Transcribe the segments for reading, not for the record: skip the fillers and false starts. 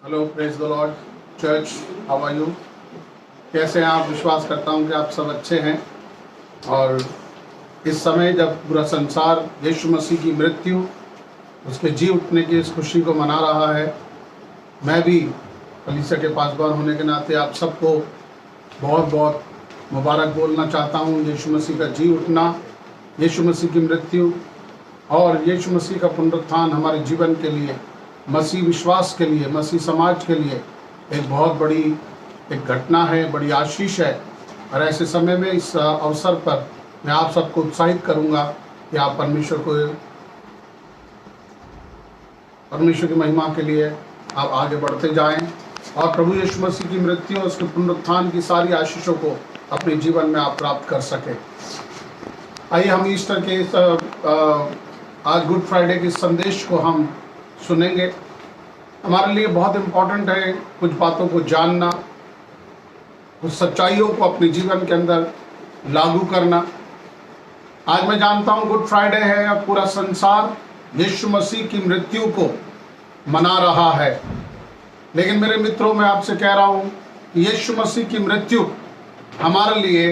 Hello, praise the Lord church, how are you? कैसे हैं आप? विश्वास करता हूं कि आप सब अच्छे हैं। और इस समय जब पूरा संसार यीशु मसीह की मृत्यु, उसके जी उठने की इस खुशी को मना रहा है, मैं भी कलीसिया के पासबान होने के नाते आप सबको बहुत बहुत मुबारक बोलना चाहता हूं। यीशु मसीह का जी उठना, यीशु मसीह की मृत्यु और यीशु मसीह का पुनरुत्थान हमारे जीवन के लिए, मसीह विश्वास के लिए, मसीह समाज के लिए एक बहुत बड़ी एक घटना है, बड़ी आशीष है। और ऐसे समय में इस अवसर पर मैं आप सबको उत्साहित करूंगा कि आप परमेश्वर की महिमा के लिए आप आगे बढ़ते जाएं और प्रभु यीशु मसीह की मृत्यु और उसके पुनरुत्थान की सारी आशीषों को अपने जीवन में आप प्राप्त कर सकें। आइए हम ईस्टर के आज गुड फ्राइडे के संदेश को हम सुनेंगे। हमारे लिए बहुत इम्पोर्टेंट है कुछ बातों को जानना, कुछ सच्चाइयों को अपने जीवन के अंदर लागू करना। आज मैं जानता हूँ गुड फ्राइडे है और पूरा संसार यीशु मसीह की मृत्यु को मना रहा है, लेकिन मेरे मित्रों, मैं आपसे कह रहा हूँ कि यीशु मसीह की मृत्यु हमारे लिए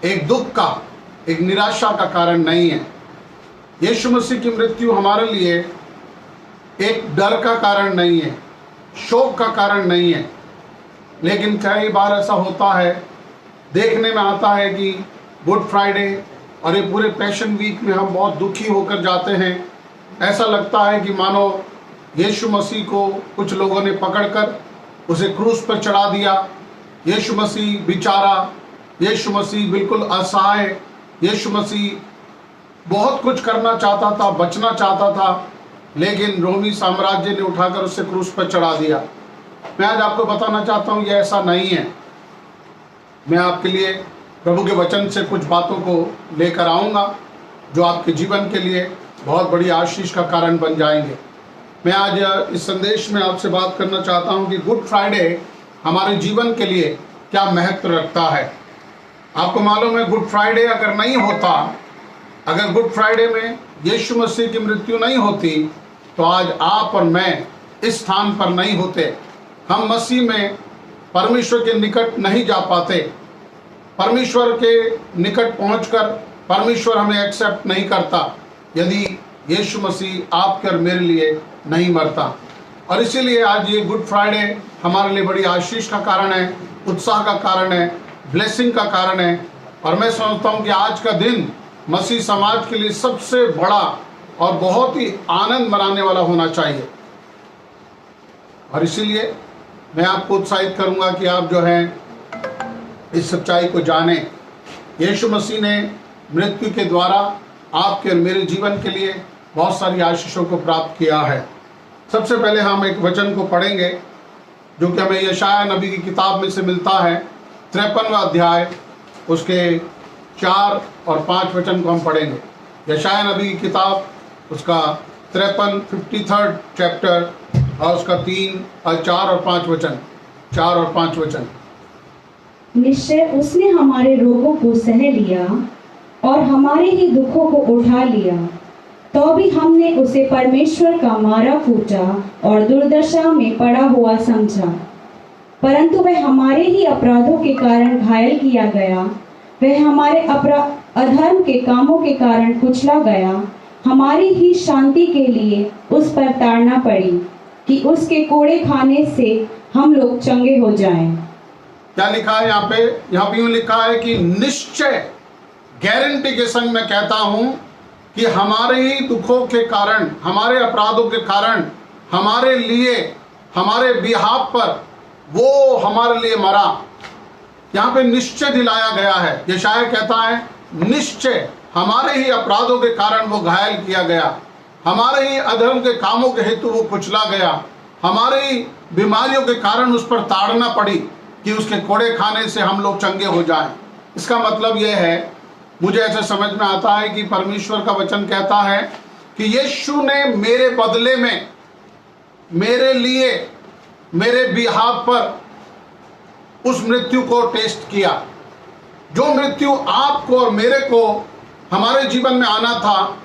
एक दुख का, एक निराशा का कारण नहीं है। यीशु मसीह की मृत्यु हमारे लिए एक डर का कारण नहीं है, शोक का कारण नहीं है। लेकिन कई बार ऐसा होता है, देखने में आता है कि गुड फ्राइडे और ये पूरे पैशन वीक में हम बहुत दुखी होकर जाते हैं। ऐसा लगता है कि मानो यीशु मसीह को कुछ लोगों ने पकड़कर उसे क्रूस पर चढ़ा दिया। यीशु मसीह बेचारा, यीशु मसीह बिल्कुल असहाय, यीशु मसीह बहुत कुछ करना चाहता था, बचना चाहता था, लेकिन रोमी साम्राज्य ने उठाकर उसे क्रूस पर चढ़ा दिया। मैं आज आपको बताना चाहता हूँ, यह ऐसा नहीं है। मैं आपके लिए प्रभु के वचन से कुछ बातों को लेकर आऊँगा जो आपके जीवन के लिए बहुत बड़ी आशीष का कारण बन जाएंगे। मैं आज इस संदेश में आपसे बात करना चाहता हूँ कि गुड फ्राइडे हमारे जीवन के लिए क्या महत्व रखता है। आपको मालूम है, गुड फ्राइडे अगर नहीं होता, अगर गुड फ्राइडे में यीशु मसीह की मृत्यु नहीं होती, तो आज आप और मैं इस स्थान पर नहीं होते। हम मसीह में परमेश्वर के निकट नहीं जा पाते। परमेश्वर के निकट पहुंचकर परमेश्वर हमें एक्सेप्ट नहीं करता यदि यीशु मसीह आपके और मेरे लिए नहीं मरता। और इसीलिए आज ये गुड फ्राइडे हमारे लिए बड़ी आशीष का कारण है, उत्साह का कारण है, ब्लेसिंग का कारण है। और मैं समझता हूँ कि आज का दिन मसीह समाज के लिए सबसे बड़ा और बहुत ही आनंद मनाने वाला होना चाहिए। और इसीलिए मैं आपको उत्साहित करूंगा कि आप जो है इस सच्चाई को जानें। यीशु मसीह ने मृत्यु के द्वारा आपके और मेरे जीवन के लिए बहुत सारी आशीषों को प्राप्त किया है। सबसे पहले हम एक वचन को पढ़ेंगे जो कि हमें यशाया नबी की किताब में से मिलता है। 53वां अध्याय, उसके 4 और 5 वचन को हम पढ़ेंगे। यशाया नबी की किताब, उसका 53 चैप्टर और उसका 3 और 4 और 5 वचन, 4 और 5 वचन। निश्चय उसने हमारे रोगों को सह लिया और हमारे ही दुखों को उठा लिया, तो भी हमने उसे परमेश्वर का मारा कूटा और दुर्दशा में पड़ा हुआ समझा। परंतु वह हमारे ही अपराधों के कारण घायल किया गया, वह हमारे अधर्म के कामों के कारण कुचला गया। हमारी ही शांति के लिए उस पर ताड़ना पड़ी कि उसके कोड़े खाने से हम लोग चंगे हो जाएं। क्या लिखा है यहाँ पे? यहाँ पे यूं लिखा है कि निश्चय, गारंटी के संग मैं कहता हूं कि हमारे ही दुखों के कारण, हमारे अपराधों के कारण, हमारे लिए, हमारे बिहाफ पर वो हमारे लिए मरा। यहाँ पे निश्चय दिलाया गया है। यशाया कहता है निश्चय हमारे ही अपराधों के कारण वो घायल किया गया, हमारे ही अधर्म के कामों के हेतु वो कुचला गया, हमारे ही बीमारियों के कारण उस पर ताड़ना पड़ी कि उसके कोड़े खाने से हम लोग चंगे हो जाएं। इसका मतलब यह है, मुझे ऐसे समझ में आता है कि परमेश्वर का वचन कहता है कि यीशु ने मेरे बदले में, मेरे लिए, मेरे बिहाफ पर उस मृत्यु को टेस्ट किया। जो मृत्यु आपको और मेरे को हमारे जीवन में आना था,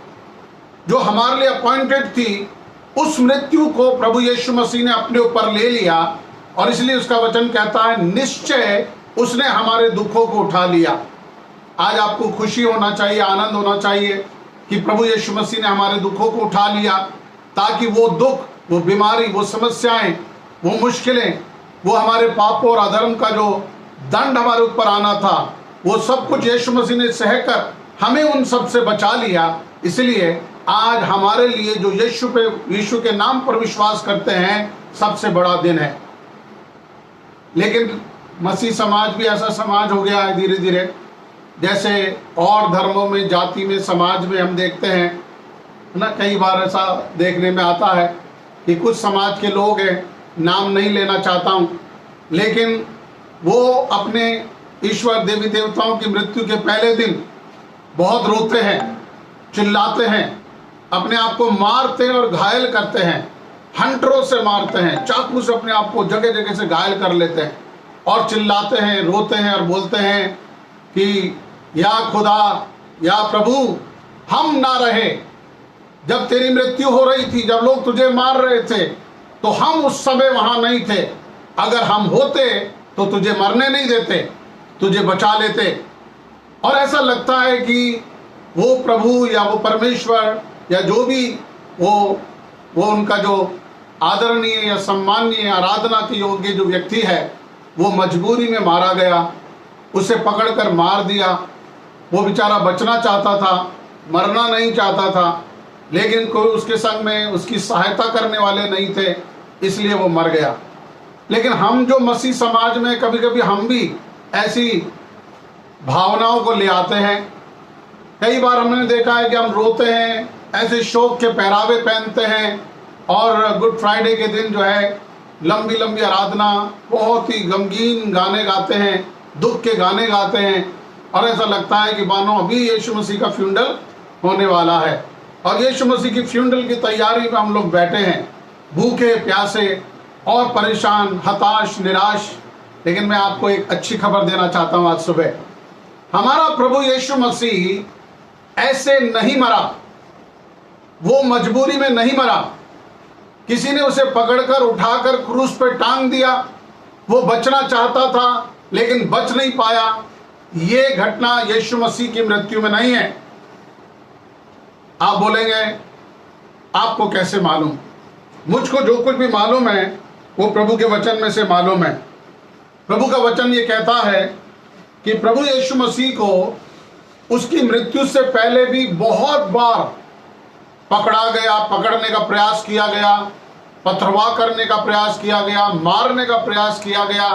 जो हमारे लिए अपॉइंटेड थी, उस मृत्यु को प्रभु यीशु मसीह ने अपने ऊपर ले लिया, और इसलिए उसका वचन कहता है निश्चय उसने हमारे दुखों को उठा लिया। आज आपको खुशी होना चाहिए, आनंद होना चाहिए कि प्रभु यीशु मसीह ने हमारे दुखों को उठा लिया, ताकि वो दुख, वो बीमारी, वो समस्याएं, वो मुश्किलें, वो हमारे पापों और अधर्म का जो दंड हमारे ऊपर आना था, वो सब कुछ यीशु मसीह ने सहकर हमें उन सब से बचा लिया। इसलिए आज हमारे लिए जो यीशु के नाम पर विश्वास करते हैं सबसे बड़ा दिन है। लेकिन मसीह समाज भी ऐसा समाज हो गया है धीरे धीरे, जैसे और धर्मों में, जाति में, समाज में हम देखते हैं ना, कई बार ऐसा देखने में आता है कि कुछ समाज के लोग हैं, नाम नहीं लेना चाहता हूँ, लेकिन वो अपने ईश्वर देवी देवताओं की मृत्यु के पहले दिन बहुत रोते हैं, चिल्लाते हैं, अपने आप को मारते हैं और घायल करते हैं, हंटरों से मारते हैं, चाकू से अपने आप को जगह जगह से घायल कर लेते हैं और चिल्लाते हैं, रोते हैं और बोलते हैं कि या खुदा, या प्रभु, हम ना रहे जब तेरी मृत्यु हो रही थी, जब लोग तुझे मार रहे थे तो हम उस समय वहां नहीं थे, अगर हम होते तो तुझे मरने नहीं देते, तुझे बचा लेते। और ऐसा लगता है कि वो प्रभु या वो परमेश्वर या जो भी वो उनका जो आदरणीय या सम्माननीय आराधना के योग्य जो व्यक्ति है, वो मजबूरी में मारा गया, उसे पकड़कर मार दिया। वो बेचारा बचना चाहता था, मरना नहीं चाहता था, लेकिन कोई उसके संग में उसकी सहायता करने वाले नहीं थे, इसलिए वो मर गया। लेकिन हम जो मसीह समाज में कभी कभी हम भी ऐसी भावनाओं को ले आते हैं। कई बार हमने देखा है कि हम रोते हैं, ऐसे शोक के पहरावे पहनते हैं, और गुड फ्राइडे के दिन जो है लंबी लंबी आराधना, बहुत ही गमगीन गाने गाते हैं, दुख के गाने गाते हैं, और ऐसा लगता है कि मानो अभी यीशु मसीह का फ्यूनरल होने वाला है, और यीशु मसीह की फ्यूनरल की तैयारी में हम लोग बैठे हैं, भूखे प्यासे और परेशान, हताश, निराश। लेकिन मैं आपको एक अच्छी खबर देना चाहता हूं आज सुबह, हमारा प्रभु यीशु मसीह ऐसे नहीं मरा, वो मजबूरी में नहीं मरा, किसी ने उसे पकड़कर उठाकर क्रूस पर टांग दिया, वो बचना चाहता था लेकिन बच नहीं पाया। ये घटना यीशु मसीह की मृत्यु में नहीं है। आप बोलेंगे आपको कैसे मालूम? मुझको जो कुछ भी मालूम है वो प्रभु के वचन में से मालूम है। प्रभु का वचन ये कहता है कि प्रभु यीशु मसीह को उसकी मृत्यु से पहले भी बहुत बार पकड़ा गया, पकड़ने का प्रयास किया गया, पथरवाह करने का प्रयास किया गया, मारने का प्रयास किया गया,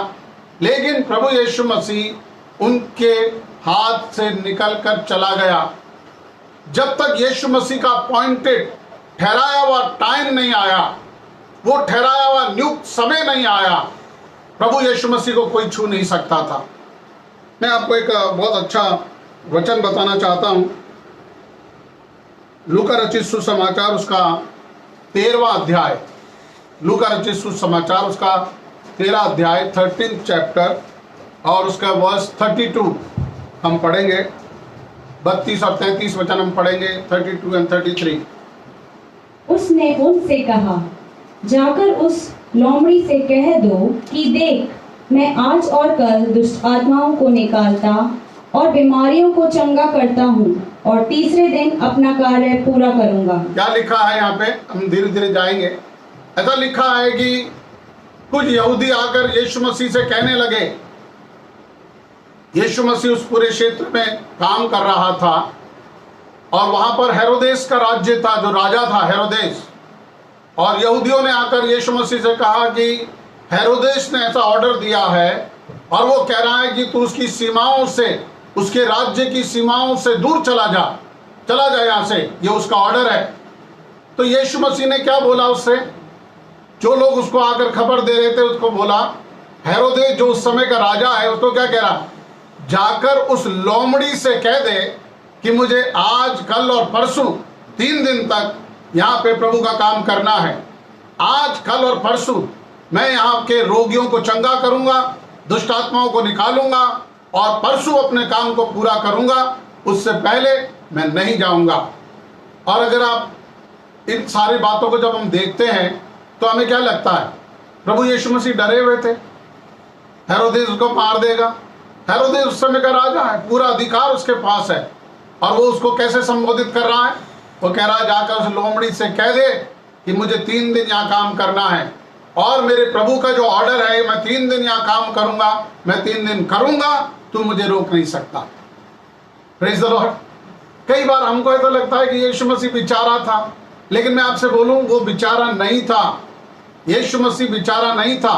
लेकिन प्रभु यीशु मसीह उनके हाथ से निकलकर चला गया। जब तक यीशु मसीह का अपॉइंटेड, ठहराया हुआ टाइम नहीं आया, वो ठहराया हुआ नियुक्त समय नहीं आया, प्रभु यीशु मसीह को कोई छू नहीं सकता था। मैं आपको एक बहुत अच्छा वचन बताना चाहता हूं। लूका रचित सुसमाचार उसका 13वां अध्याय, लूका रचित सुसमाचार उसका 13 अध्याय 13 चैप्टर और उसका वर्स 32 हम पढ़ेंगे। 32 और 33 वचन हम पढ़ेंगे, 32 एंड 33। उसने उनसे कहा, जाकर उस लोमड़ी से कह दो कि देख, मैं आज और कल दुष्ट आत्माओं को निकालता और बीमारियों को चंगा करता हूँ, और तीसरे दिन अपना कार्य पूरा करूंगा। क्या लिखा है यहाँ पे? हम धीरे धीरे जाएंगे। ऐसा लिखा है कि कुछ यहूदी आकर यीशु मसीह से कहने लगे, यीशु मसीह उस पूरे क्षेत्र में काम कर रहा था और वहां पर हेरोदेस का राज्य था, जो राजा था हेरोदेस, और यहूदियों ने आकर यीशु मसीह से कहा कि हेरोदेस ने ऐसा ऑर्डर दिया है और वो कह रहा है कि तू उसकी सीमाओं से, उसके राज्य की सीमाओं से दूर चला जा यहाँ से, ये उसका ऑर्डर है। तो यीशु मसीह ने क्या बोला उससे? जो लोग उसको आकर खबर दे रहे थे उसको बोला, हेरोदेस जो उस समय का राजा है उसको क्या कह रहा, जाकर उस लोमड़ी से कह दे कि मुझे आज, कल और परसों 3 दिन तक यहाँ पे प्रभु का काम करना है। आज, कल और परसों मैं यहाँ के रोगियों को चंगा करूंगा, दुष्ट आत्माओं को निकालूंगा और परसों अपने काम को पूरा करूंगा, उससे पहले मैं नहीं जाऊंगा। और अगर आप इन सारी बातों को जब हम देखते हैं तो हमें क्या लगता है? प्रभु यीशु मसीह डरे हुए थे, हेरोदेस उसको मार देगा। हेरोदेस उस समय का राजा है, पूरा अधिकार उसके पास है, और वो उसको कैसे संबोधित कर रहा है? वो कह रहा है जाकर उस लोमड़ी से कह दे कि मुझे 3 दिन यहाँ काम करना है, और मेरे प्रभु का जो ऑर्डर है मैं 3 दिन यहाँ काम करूंगा, मैं 3 दिन करूंगा, तू मुझे रोक नहीं सकता। Praise the Lord. कई बार हमको ऐसा लगता है कि यीशु मसीह बेचारा था, लेकिन मैं आपसे बोलूं वो बेचारा नहीं था। यीशु मसीह बेचारा नहीं था,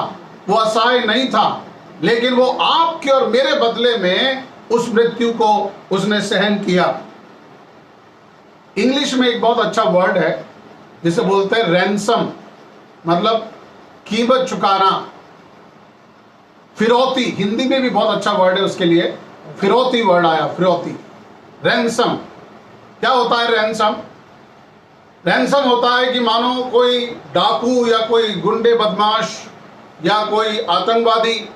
वो असहाय नहीं था, लेकिन वो आपके और मेरे बदले में उस मृत्यु को उसने सहन किया। इंग्लिश में एक बहुत अच्छा वर्ड है जिसे बोलते हैं रैंसम, मतलब कीमत चुकाना, फिरौती। हिंदी में भी बहुत अच्छा वर्ड है उसके लिए, फिरौती वर्ड आया, फिरौती, रैंसम। क्या होता है रैंसम? रैंसम होता है कि मानो कोई डाकू या कोई गुंडे बदमाश या कोई आतंकवादी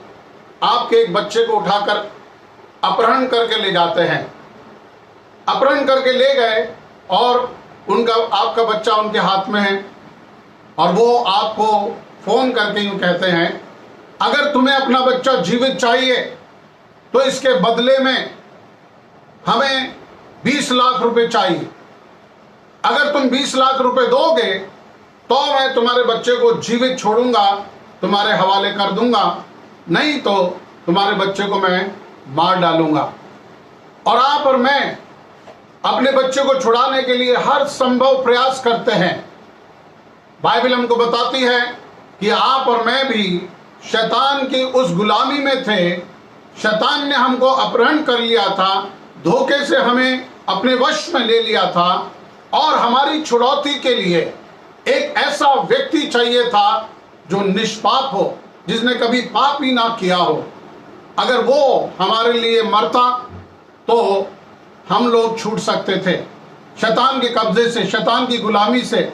आपके एक बच्चे को उठाकर अपहरण करके ले जाते हैं। अपहरण करके ले गए और आपका बच्चा उनके हाथ में है, और वो आपको फोन करके यूं कहते हैं अगर तुम्हें अपना बच्चा जीवित चाहिए तो इसके बदले में हमें 20 लाख रुपए चाहिए। अगर तुम 20 लाख रुपए दोगे तो मैं तुम्हारे बच्चे को जीवित छोड़ूंगा, तुम्हारे हवाले कर दूंगा, नहीं तो तुम्हारे बच्चे को मैं मार डालूंगा। और आप और मैं अपने बच्चे को छुड़ाने के लिए हर संभव प्रयास करते हैं। बाइबल हमको बताती है कि आप और मैं भी शैतान की उस गुलामी में थे। शैतान ने हमको अपहरण कर लिया था, धोखे से हमें अपने वश में ले लिया था, और हमारी छुड़ौती के लिए एक ऐसा व्यक्ति चाहिए था जो निष्पाप हो, जिसने कभी पाप ही ना किया हो। अगर वो हमारे लिए मरता तो हम लोग छूट सकते थे शैतान के कब्जे से, शैतान की गुलामी से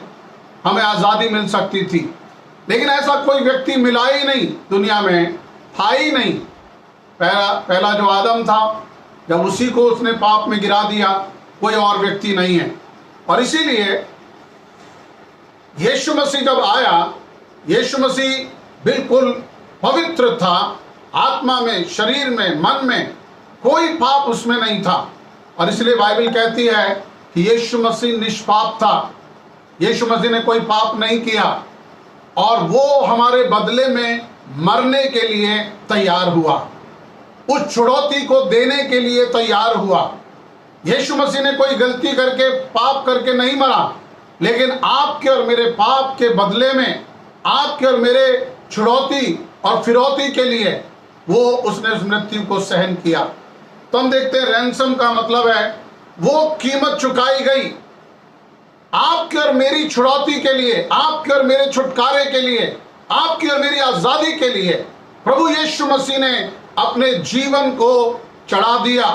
हमें आज़ादी मिल सकती थी। लेकिन ऐसा कोई व्यक्ति मिला ही नहीं, दुनिया में था ही नहीं। पहला जो आदम था, जब उसी को उसने पाप में गिरा दिया, कोई और व्यक्ति नहीं है। और इसीलिए यीशु मसीह जब आया, यीशु मसीह बिल्कुल पवित्र था, आत्मा में, शरीर में, मन में कोई पाप उसमें नहीं था। और इसलिए बाइबल कहती है कि यीशु मसीह निष्पाप था, यीशु मसीह ने कोई पाप नहीं किया, और वो हमारे बदले में मरने के लिए तैयार हुआ, उस छुड़ौती को देने के लिए तैयार हुआ। यीशु मसीह ने कोई गलती करके, पाप करके नहीं मरा, लेकिन आपके और मेरे पाप के बदले में, आपके और मेरे छुड़ौती और फिरौती के लिए वो उसने उस मृत्यु को सहन किया। तो हम देखते हैं रैंसम का मतलब है वो कीमत चुकाई गई आपके और मेरी छुड़ौती के लिए, आपके और मेरे छुटकारे के लिए, आपकी और मेरी आजादी के लिए। प्रभु यीशु मसीह ने अपने जीवन को चढ़ा दिया,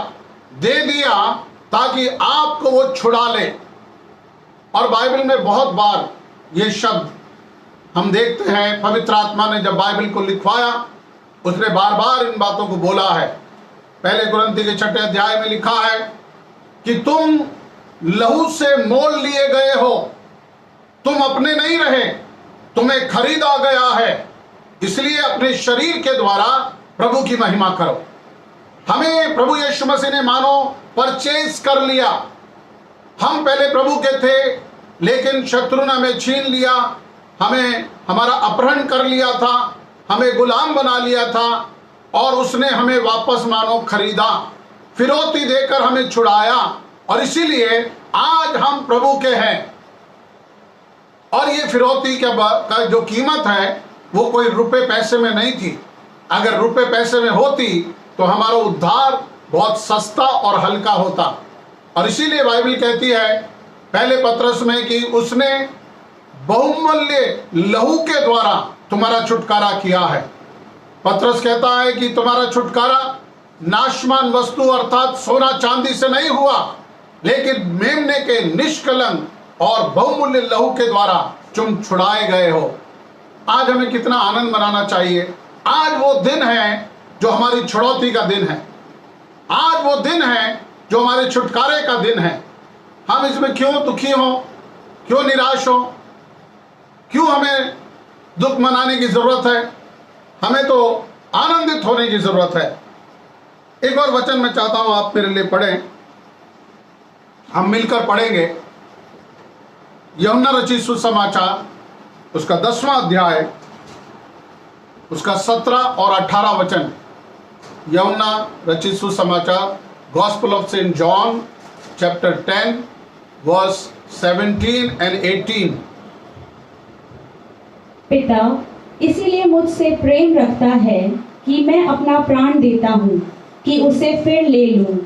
दे दिया, ताकि आपको वो छुड़ा ले। और बाइबल में बहुत बार ये शब्द हम देखते हैं, पवित्र आत्मा ने जब बाइबल को लिखवाया उसने बार बार इन बातों को बोला है। पहले कुरिन्थी के 6 अध्याय में लिखा है कि तुम लहू से मोल लिए गए हो, तुम अपने नहीं रहे, तुम्हें खरीदा गया है, इसलिए अपने शरीर के द्वारा प्रभु की महिमा करो। हमें प्रभु यीशु मसीह ने मानो परचेज कर लिया। हम पहले प्रभु के थे, लेकिन शत्रु ने हमें छीन लिया, हमें हमारा अपहरण कर लिया था, हमें गुलाम बना लिया था, और उसने हमें वापस मानो खरीदा, फिरौती देकर हमें छुड़ाया। और इसीलिए आज हम प्रभु के हैं। और ये फिरौती का जो कीमत है वो कोई रुपए पैसे में नहीं थी। अगर रुपए पैसे में होती तो हमारा उद्धार बहुत सस्ता और हल्का होता। और इसीलिए बाइबल कहती है पहले पत्रस में कि उसने बहुमूल्य लहू के द्वारा तुम्हारा छुटकारा किया है। पत्रस कहता है कि तुम्हारा छुटकारा नाशमान वस्तु अर्थात सोना चांदी से नहीं हुआ, लेकिन मेमने के निष्कलंक और बहुमूल्य लहू के द्वारा तुम छुड़ाए गए हो। आज हमें कितना आनंद मनाना चाहिए। आज वो दिन है जो हमारी छुड़ौती का दिन है, आज वो दिन है जो हमारे छुटकारे का दिन है। हम इसमें क्यों दुखी हों, क्यों निराश हो, क्यों हमें दुख मनाने की जरूरत है? हमें तो आनंदित होने की जरूरत है। एक और वचन मैं चाहता हूं आप मेरे लिए पढ़ें, हम मिलकर पढ़ेंगे। यूहन्ना रचित सुसमाचार उसका 10वां अध्याय उसका 17 और 18 वचन। यूहन्ना रचित सुसमाचार, gospel of saint John chapter 10 verse 17 and 18। पिता इसीलिए मुझसे प्रेम रखता है कि मैं अपना प्राण देता हूँ कि उसे फिर ले लूं।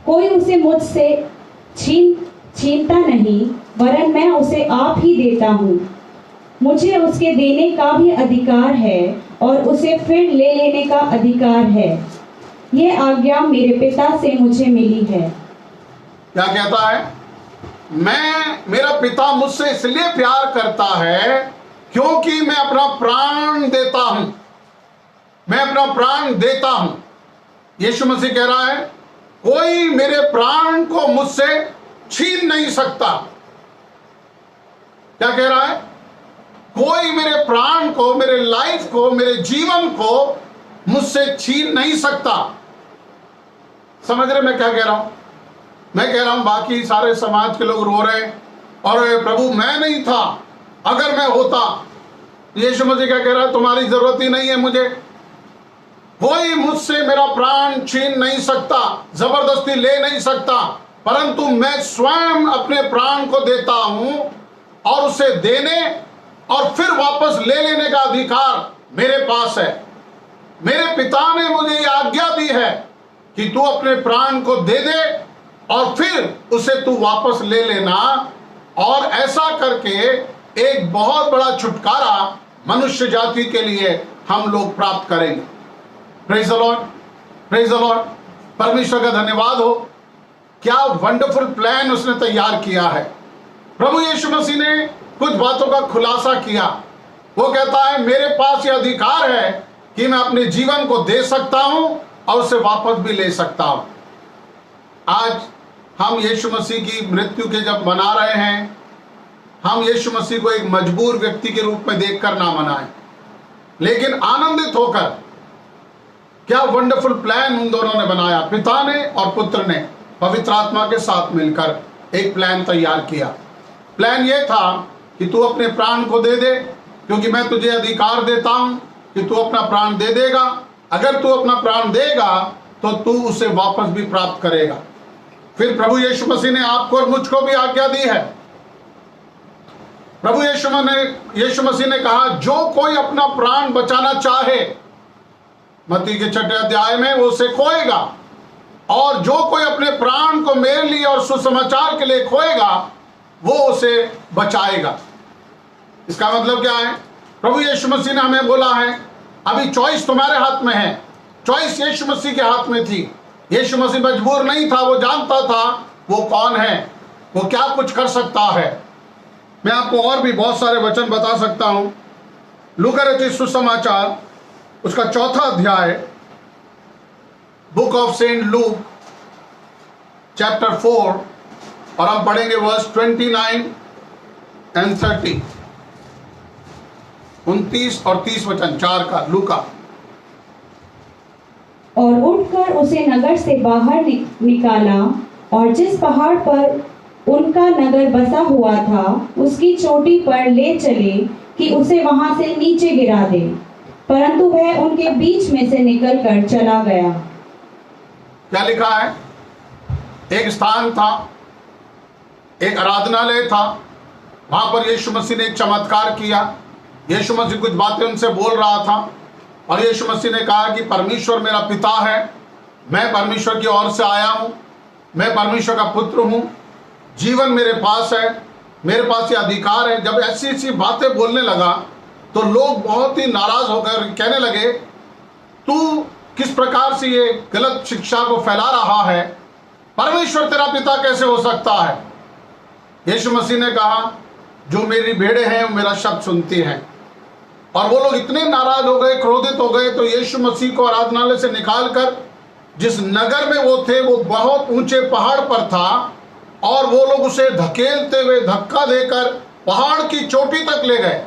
कोई उसे मुझसे छीनता नहीं, वरन मैं उसे आप ही देता हूँ। मुझे उसके देने का भी अधिकार है और उसे फिर ले लेने का अधिकार है। यह आज्ञा मेरे पिता से मुझे मिली है। क्या कहता है? मेरा पिता मुझसे इसलिए प्यार करता है क्योंकि मैं अपना प्राण देता हूं। मैं अपना प्राण देता हूं। यीशु मसीह कह रहा है कोई मेरे प्राण को मुझसे छीन नहीं सकता। क्या कह रहा है? कोई मेरे प्राण को, मेरे लाइफ को, मेरे जीवन को मुझसे छीन नहीं सकता। समझ रहे मैं क्या कह रहा हूं? मैं कह रहा हूं बाकी सारे समाज के लोग रो रहे हैं और प्रभु मैं नहीं था, अगर मैं होता। यीशु मसीह क्या कह रहा है? तुम्हारी जरूरत ही नहीं है मुझे। कोई मुझसे मेरा प्राण छीन नहीं सकता, जबरदस्ती ले नहीं सकता, परंतु मैं स्वयं अपने प्राण को देता हूं और उसे देने और फिर वापस ले लेने का अधिकार मेरे पास है। मेरे पिता ने मुझे यह आज्ञा दी है कि तू अपने प्राण को दे दे और फिर उसे तू वापस ले लेना, और ऐसा करके एक बहुत बड़ा छुटकारा मनुष्य जाति के लिए हम लोग प्राप्त करेंगे। Praise the Lord, praise the Lord. परमेश्वर का धन्यवाद हो। क्या वंडरफुल प्लान उसने तैयार किया है। प्रभु यीशु मसीह ने कुछ बातों का खुलासा किया। वो कहता है मेरे पास यह अधिकार है कि मैं अपने जीवन को दे सकता हूं और उसे वापस भी ले सकता हूं। आज हम यीशु मसीह की मृत्यु के जब मना रहे हैं, हम यीशु मसीह को एक मजबूर व्यक्ति के रूप में देखकर ना मनाएं, लेकिन आनंदित होकर। क्या वंडरफुल प्लान उन दोनों ने बनाया, पिता ने और पुत्र ने पवित्र आत्मा के साथ मिलकर एक प्लान तैयार किया। प्लान यह था कि तू अपने प्राण को दे दे, क्योंकि मैं तुझे अधिकार देता हूं कि तू अपना प्राण दे देगा। अगर तू अपना प्राण देगा तो तू उसे वापस भी प्राप्त करेगा। फिर प्रभु यीशु मसीह ने आपको और मुझको भी आज्ञा दी है। प्रभु यीशु मसीह ने कहा जो कोई अपना प्राण बचाना चाहे, मत्ती के 6 अध्याय में, वो उसे खोएगा, और जो कोई अपने प्राण को मेरे लिए और सुसमाचार के लिए खोएगा वो उसे बचाएगा। इसका मतलब क्या है? प्रभु यीशु मसीह ने हमें बोला है अभी चॉइस तुम्हारे हाथ में है। चॉइस यीशु मसीह के हाथ में थी। यीशु मसीह मजबूर नहीं था, वो जानता था वो कौन है, वो क्या कुछ कर सकता है। मैं आपको और भी बहुत सारे वचन बता सकता हूं। लूका रचित सुसमाचार उसका 4 अध्याय, book of saint Luke chapter 4, और हम पढ़ेंगे वर्स 29 एंड 30, 29 और 30 वचन 4 का लूका। और उठकर उसे नगर से बाहर निकाला, और जिस पहाड़ पर उनका नगर बसा हुआ था उसकी चोटी पर ले चले कि उसे वहां से नीचे गिरा दे, परंतु वह उनके बीच में से निकलकर चला गया। क्या लिखा है? एक स्थान था, एक आराधनालय था, वहां पर यीशु मसीह ने एक चमत्कार किया। यीशु मसीह कुछ बातें उनसे बोल रहा था और यीशु मसीह ने कहा कि परमेश्वर मेरा पिता है, मैं परमेश्वर की ओर से आया हूं, मैं परमेश्वर का पुत्र हूं, जीवन मेरे पास है, मेरे पास ये अधिकार है। जब ऐसी ऐसी बातें बोलने लगा तो लोग बहुत ही नाराज होकर कहने लगे तू किस प्रकार से ये गलत शिक्षा को फैला रहा है, परमेश्वर तेरा पिता कैसे हो सकता है। यीशु मसीह ने कहा जो मेरी भेड़ें हैं वो मेरा शब्द सुनती हैं। और वो लोग इतने नाराज हो गए, क्रोधित हो गए, तो यीशु मसीह को आराधनालय से निकालकर जिस नगर में वो थे वो बहुत ऊंचे पहाड़ पर था, और वो लोग उसे धकेलते हुए धक्का देकर पहाड़ की चोटी तक ले गए।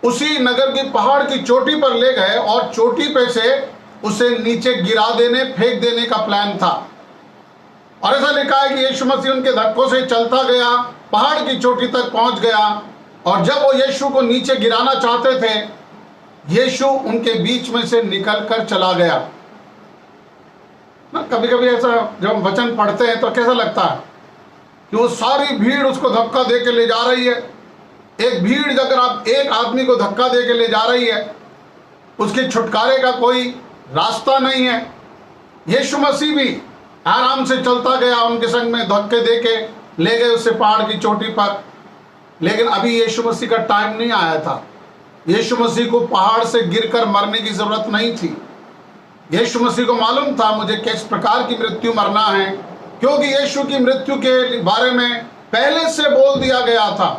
उसी नगर की पहाड़ की चोटी पर ले गए और चोटी पे से उसे नीचे गिरा देने, फेंक देने का प्लान था। और ऐसा लिखा है कि यीशु मसीह उनके धक्कों से चलता गया, पहाड़ की चोटी तक पहुंच गया, और जब वो यीशु को नीचे गिराना चाहते थे, यीशु उनके बीच में से निकलकर चला गया। ना कभी कभी ऐसा जब हम वचन पढ़ते हैं तो कैसा लगता है कि वो सारी भीड़ उसको धक्का दे के ले जा रही है। एक भीड़ अगर आप एक आदमी को धक्का दे के ले जा रही है, उसके छुटकारे का कोई रास्ता नहीं है। यीशु मसीह भी आराम से चलता गया, उनके संग में धक्के दे के ले गए उससे पहाड़ की चोटी पर। लेकिन अभी यीशु मसीह का टाइम नहीं आया था। यीशु मसीह को पहाड़ से गिरकर मरने की जरूरत नहीं थी। यीशु मसीह को मालूम था मुझे किस प्रकार की मृत्यु मरना है, क्योंकि यीशु की मृत्यु के बारे में पहले से बोल दिया गया था।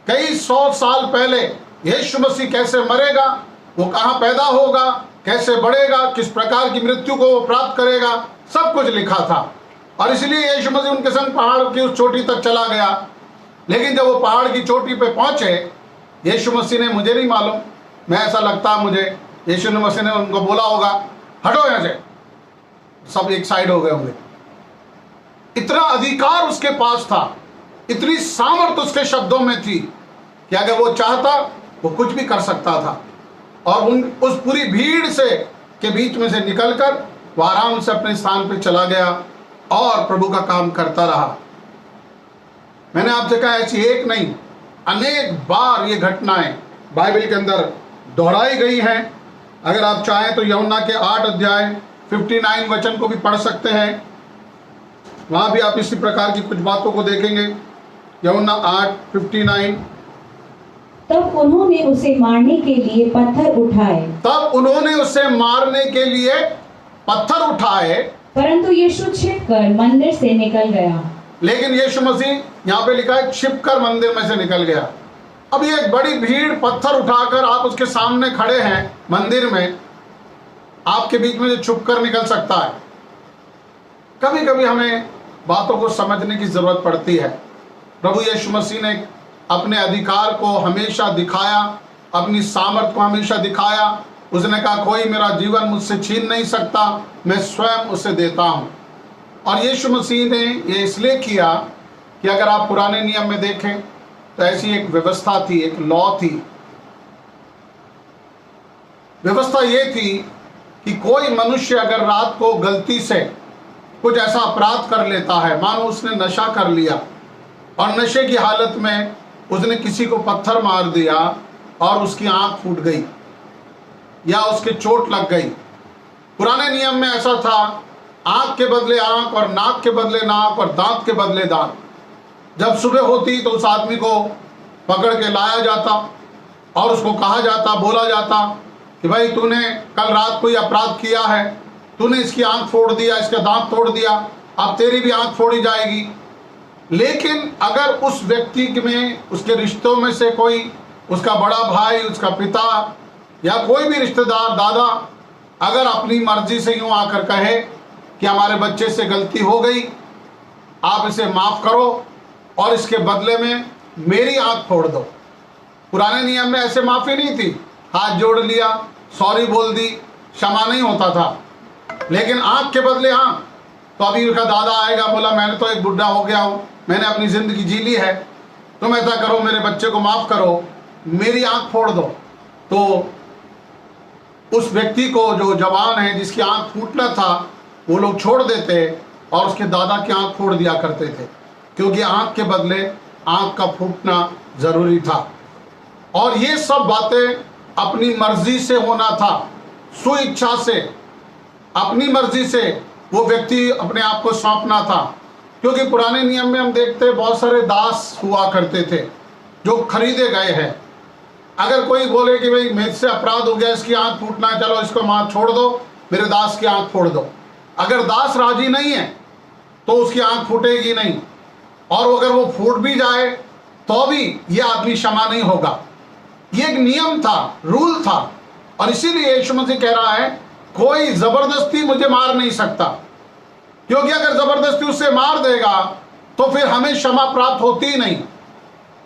कई 100 साल पहले यीशु मसीह कैसे मरेगा, वो कहाँ पैदा होगा, कैसे बढ़ेगा, किस प्रकार की मृत्यु को वो प्राप्त करेगा, सब कुछ लिखा था। और इसलिए यीशु मसीह उनके संग पहाड़ की उस चोटी तक चला गया। लेकिन जब वो पहाड़ की चोटी पे पहुंचे, यीशु मसीह ने, मुझे नहीं मालूम, मैं ऐसा लगता मुझे यीशु मसीह ने उनको बोला होगा, हटो यहाँ से। सब एक साइड हो गए होंगे। इतना अधिकार उसके पास था, इतनी सामर्थ उसके शब्दों में थी कि अगर वो चाहता वो कुछ भी कर सकता था। और उस पूरी भीड़ से के बीच में से निकलकर वो आराम से अपने स्थान पर चला गया और प्रभु का काम करता रहा। मैंने आपसे कहा ऐसी एक नहीं, अनेक बार ये घटनाएं बाइबल के अंदर दोहराई गई हैं। अगर आप चाहें तो यूहन्ना के 8 अध्याय 59 वचन को भी पढ़ सकते हैं। वहां भी आप इसी प्रकार की कुछ बातों को देखेंगे। यूहन्ना 8:59। तब उन्होंने उसे मारने के लिए पत्थर उठाए, परंतु यीशु छिपकर मंदिर से निकल गया। लेकिन यीशु मसीह, यहाँ पे लिखा है, छिपकर मंदिर में से निकल गया। अब ये एक बड़ी भीड़ पत्थर उठाकर आप उसके सामने खड़े हैं मंदिर में, आपके बीच में जो छुपकर निकल सकता है। कभी कभी हमें बातों को समझने की जरूरत पड़ती है। प्रभु यीशु मसीह ने अपने अधिकार को हमेशा दिखाया, अपनी सामर्थ को हमेशा दिखाया। उसने कहा, कोई मेरा जीवन मुझसे छीन नहीं सकता, मैं स्वयं उसे देता हूं। और यीशु मसीह ने ये इसलिए किया कि अगर आप पुराने नियम में देखें तो ऐसी एक व्यवस्था थी, एक लॉ थी। व्यवस्था ये थी कि कोई मनुष्य अगर रात को गलती से कुछ ऐसा अपराध कर लेता है, मानो उसने नशा कर लिया और नशे की हालत में उसने किसी को पत्थर मार दिया और उसकी आंख फूट गई या उसके चोट लग गई। पुराने नियम में ऐसा था, आंख के बदले आंख और नाक के बदले नाक और दांत के बदले दांत। जब सुबह होती तो उस आदमी को पकड़ के लाया जाता और उसको कहा जाता, बोला जाता कि भाई तूने कल रात कोई अपराध किया है, तूने इसकी आंख फोड़ दिया, इसका दांत तोड़ दिया, अब तेरी भी आंख फोड़ी जाएगी। लेकिन अगर उस व्यक्ति में, उसके रिश्तों में से कोई, उसका बड़ा भाई, उसका पिता या कोई भी रिश्तेदार, दादा, अगर अपनी मर्जी से यूं आकर कहे कि हमारे बच्चे से गलती हो गई, आप इसे माफ करो और इसके बदले में मेरी आंख फोड़ दो। पुराने नियम में ऐसे माफी नहीं थी, हाथ जोड़ लिया, सॉरी बोल दी, क्षमा नहीं होता था। लेकिन आंख के बदले आंख, तो अभी उसका दादा आएगा, बोला मैंने तो एक बुढ़ा हो गया हूं, मैंने अपनी जिंदगी जी ली है, तुम ऐसा करो, मेरे बच्चे को माफ करो, मेरी आंख फोड़ दो। तो उस व्यक्ति को, जो जवान है जिसकी आंख फूटना था, वो लोग छोड़ देते और उसके दादा की आंख फोड़ दिया करते थे, क्योंकि आंख के बदले आंख का फूटना जरूरी था। और ये सब बातें अपनी मर्जी से होना था, स्वेच्छा से, अपनी मर्जी से वो व्यक्ति अपने आप को सौंपना था। क्योंकि पुराने नियम में हम देखते बहुत सारे दास हुआ करते थे जो खरीदे गए हैं। अगर कोई बोले कि भाई मेरे से अपराध हो गया, इसकी आंख फूटना है, चलो इसको मार छोड़ दो, मेरे दास की आंख फोड़ दो। अगर दास राजी नहीं है तो उसकी आंख फूटेगी नहीं, और अगर वो फूट भी जाए तो भी ये आदमी क्षमा नहीं होगा। ये एक नियम था, रूल था। और इसीलिए यीशु मसीह कह रहा है, कोई जबरदस्ती मुझे मार नहीं सकता, क्योंकि अगर जबरदस्ती उससे मार देगा तो फिर हमें क्षमा प्राप्त होती ही नहीं,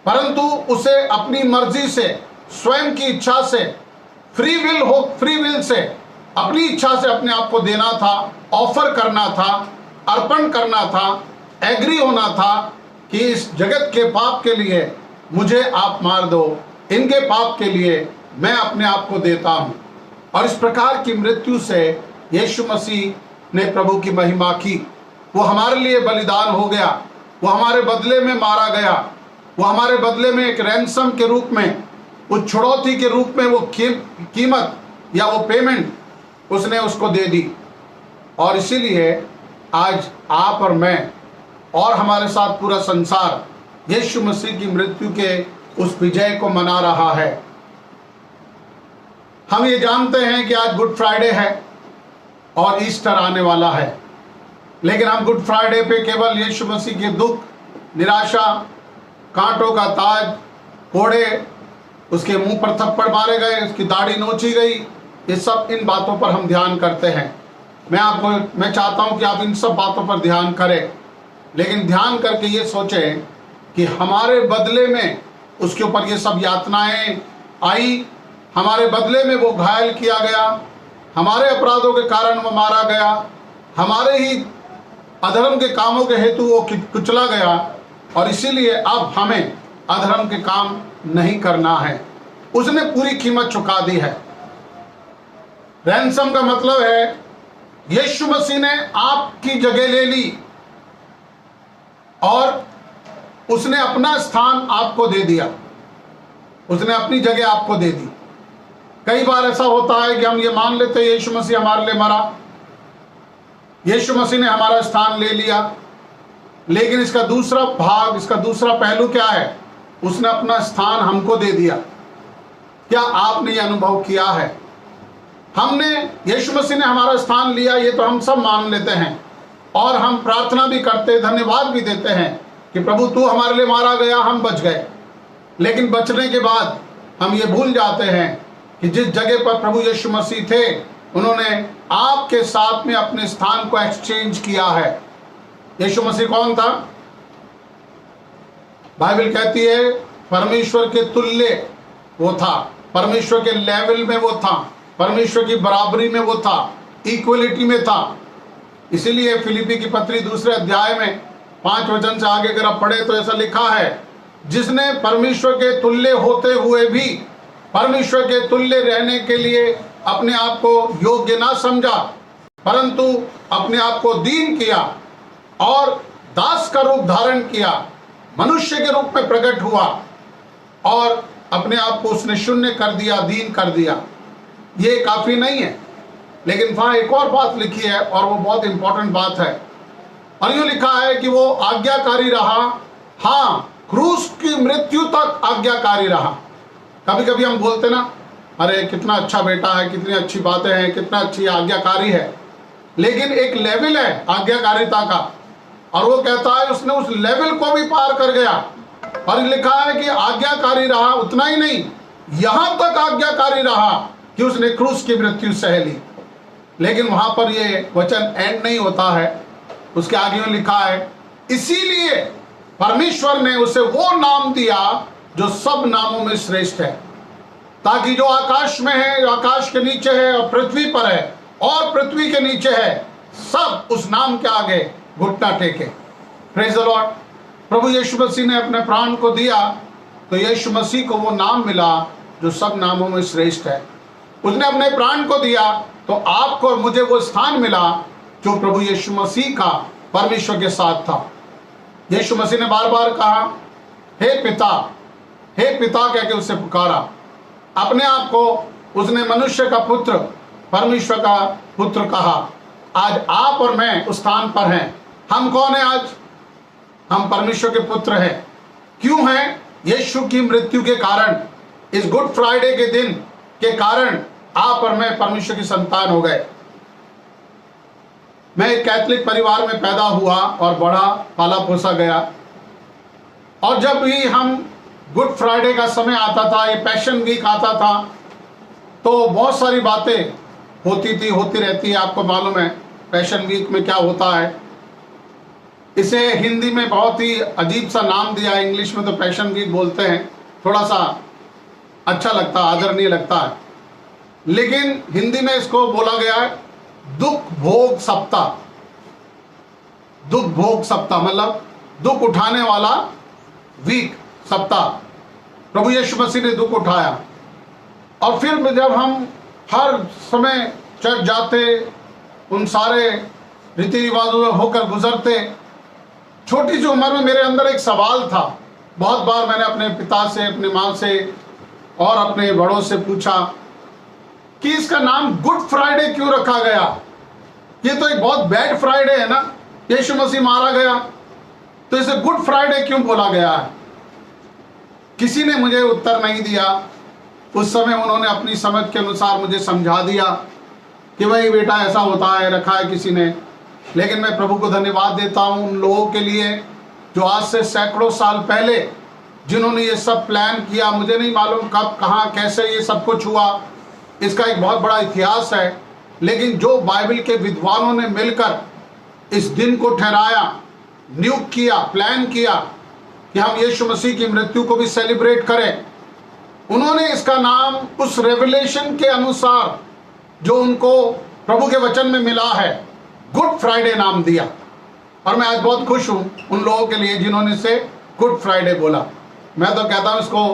परंतु उसे अपनी मर्जी से, स्वयं की इच्छा से, फ्री विल से, अपनी इच्छा से अपने आप को देना था, ऑफर करना था, अर्पण करना था, एग्री होना था कि इस जगत के पाप के लिए मुझे आप मार दो, इनके पाप के लिए मैं अपने आप को देता हूं। और इस प्रकार की मृत्यु से यीशु मसीह ने प्रभु की महिमा की। वो हमारे लिए बलिदान हो गया, वो हमारे बदले में मारा गया, वो हमारे बदले में एक रैंसम के रूप में, उस छुड़ौती के रूप में वो कीमत या वो पेमेंट उसने उसको दे दी। और इसीलिए आज आप और मैं और हमारे साथ पूरा संसार यीशु मसीह की मृत्यु के उस विजय को मना रहा है। हम ये जानते हैं कि आज गुड फ्राइडे है और ईस्टर आने वाला है, लेकिन हम गुड फ्राइडे पे केवल यीशु मसीह के दुख, निराशा, कांटों का ताज, कोड़े, उसके मुंह पर थप्पड़ मारे गए, उसकी दाढ़ी नोची गई, ये सब इन बातों पर हम ध्यान करते हैं। मैं चाहता हूं कि आप इन सब बातों पर ध्यान करें, लेकिन ध्यान करके ये सोचें कि हमारे बदले में उसके ऊपर ये सब यातनाएं आई, हमारे बदले में वो घायल किया गया, हमारे अपराधों के कारण वो मारा गया, हमारे ही अधर्म के कामों के हेतु वो कुचला गया, और इसीलिए अब हमें अधर्म के काम नहीं करना है। उसने पूरी कीमत चुका दी है। रैंसम का मतलब है यीशु मसीह ने आपकी जगह ले ली और उसने अपना स्थान आपको दे दिया, उसने अपनी जगह आपको दे दी। कई बार ऐसा होता है कि हम ये मान लेते हैं यीशु मसीह हमारे लिए मरा, यीशु मसीह ने हमारा स्थान ले लिया, लेकिन इसका दूसरा भाग, इसका दूसरा पहलू क्या है? उसने अपना स्थान हमको दे दिया। क्या आपने ये अनुभव किया है? हमने, यीशु मसीह ने हमारा स्थान लिया, ये तो हम सब मान लेते हैं और हम प्रार्थना भी करते, धन्यवाद भी देते हैं कि प्रभु तू हमारे लिए मारा गया, हम बच गए। लेकिन बचने के बाद हम ये भूल जाते हैं कि जिस जगह पर प्रभु यीशु मसीह थे, उन्होंने आपके साथ में अपने स्थान को एक्सचेंज किया है। यीशु मसीह कौन था? बाइबल कहती है परमेश्वर के तुल्य वो था, परमेश्वर के लेवल में वो था, परमेश्वर की बराबरी में वो था, इक्वलिटी में था। इसीलिए फिलिपी की पत्री 2 अध्याय में 5 वचन से आगे अगर आप पढ़े तो ऐसा लिखा है, जिसने परमेश्वर के तुल्य होते हुए भी परमेश्वर के तुल्य रहने के लिए अपने आप को योग्य ना समझा, परंतु अपने आप को दीन किया और दास का रूप धारण किया, मनुष्य के रूप में प्रकट हुआ और अपने आप को उसने शून्य कर दिया, दीन कर दिया। ये काफी नहीं है, लेकिन वहां एक और बात लिखी है और वो बहुत इंपॉर्टेंट बात है। और यूं लिखा है कि वो आज्ञाकारी रहा, हाँ, क्रूस की मृत्यु तक आज्ञाकारी रहा। कभी कभी हम बोलते ना, अरे कितना अच्छा बेटा है, कितनी अच्छी बातें हैं, कितना अच्छी आज्ञाकारी है, लेकिन एक लेवल है आज्ञाकारिता का, और वो कहता है उसने उस लेवल को भी पार कर गया। और लिखा है कि आज्ञाकारी रहा, उतना ही नहीं, यहां तक आज्ञाकारी रहा कि उसने क्रूस की मृत्यु सह ली। लेकिन वहां पर ये वचन एंड नहीं होता है, उसके आगे में लिखा है इसीलिए परमेश्वर ने उसे वो नाम दिया जो सब नामों में श्रेष्ठ है, ताकि जो आकाश में है, जो आकाश के नीचे है और पृथ्वी पर है और पृथ्वी के नीचे है, सब उस नाम के आगे घुटना टेके। Praise the Lord. प्रभु यीशु मसीह ने अपने प्राण को दिया तो यीशु मसीह को वो नाम मिला जो सब नामों में श्रेष्ठ है। उसने अपने प्राण को दिया तो आपको और मुझे वो स्थान मिला जो प्रभु यीशु मसीह का परमेश्वर के साथ था। यीशु मसीह ने बार बार कहा हे पिता कह के उससे पुकारा। अपने आप को उसने मनुष्य का पुत्र, परमेश्वर का पुत्र कहा। आज आप और मैं उस स्थान पर हैं। हम कौन है आज? हम परमेश्वर के पुत्र हैं। क्यों हैं? यीशु की मृत्यु के कारण, इस गुड फ्राइडे के दिन के कारण आप और मैं परमेश्वर की संतान हो गए। मैं एक कैथोलिक परिवार में पैदा हुआ और बड़ा, पाला पोसा गया, और जब भी हम गुड फ्राइडे का समय आता था, ये पैशन वीक आता था, तो बहुत सारी बातें होती रहती है। आपको मालूम है पैशन वीक में क्या होता है। इसे हिंदी में बहुत ही अजीब सा नाम दिया है, इंग्लिश में तो पैशन वीक बोलते हैं, थोड़ा सा अच्छा लगता है, आदरणीय लगता है, लेकिन हिंदी में इसको बोला गया है दुख भोग सप्ताह। दुख भोग सप्ताह मतलब दुख उठाने वाला वीक, सप्ताह। प्रभु यीशु मसीह ने दुख उठाया, और फिर जब हम हर समय चर्च जाते, उन सारे रीति रिवाजों में होकर गुजरते, छोटी सी उम्र में मेरे अंदर एक सवाल था। बहुत बार मैंने अपने पिता से, अपनी माँ से और अपने बड़ों से पूछा कि इसका नाम गुड फ्राइडे क्यों रखा गया? ये तो एक बहुत बैड फ्राइडे है ना, यीशु मसीह मारा गया, तो इसे गुड फ्राइडे क्यों बोला गया है? किसी ने मुझे उत्तर नहीं दिया। उस समय उन्होंने अपनी समझ के अनुसार मुझे समझा दिया कि भाई बेटा ऐसा होता है, रखा है किसी ने। लेकिन मैं प्रभु को धन्यवाद देता हूँ उन लोगों के लिए जो आज से सैकड़ों साल पहले जिन्होंने ये सब प्लान किया। मुझे नहीं मालूम कब, कहाँ, कैसे ये सब कुछ हुआ, इसका एक बहुत बड़ा इतिहास है, लेकिन जो बाइबल के विद्वानों ने मिलकर इस दिन को ठहराया, नियुक्त किया, प्लान किया कि हम यीशु मसीह की मृत्यु को भी सेलिब्रेट करें, उन्होंने इसका नाम उस रेवलेशन के अनुसार जो उनको प्रभु के वचन में मिला है, गुड फ्राइडे नाम दिया। और मैं आज बहुत खुश हूं उन लोगों के लिए जिन्होंने इसे गुड फ्राइडे बोला। मैं तो कहता हूं इसको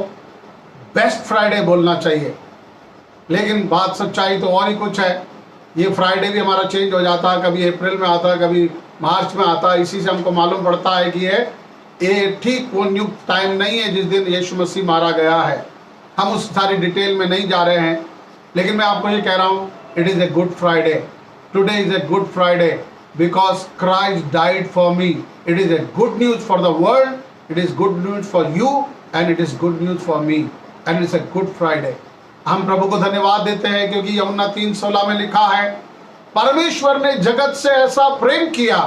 बेस्ट फ्राइडे बोलना चाहिए, लेकिन बात सच्चाई तो और ही कुछ है। ये फ्राइडे भी हमारा चेंज हो जाता है, कभी अप्रैल में आता है, कभी मार्च में आता है। इसी से हमको मालूम पड़ता है कि ये ठीक वो नियुक्त टाइम नहीं है जिस दिन यीशु मसीह मारा गया है। हम उस सारी डिटेल में नहीं जा रहे हैं, लेकिन मैं आपको ये कह रहा हूँ, it is a good Friday. Today is a good Friday because Christ died for me. It is a good news for the world, it is good news for you and it is good news for me, and it's a good Friday. हम प्रभु को धन्यवाद देते हैं क्योंकि यूहन्ना 3:16 में लिखा है, परमेश्वर ने जगत से ऐसा प्रेम किया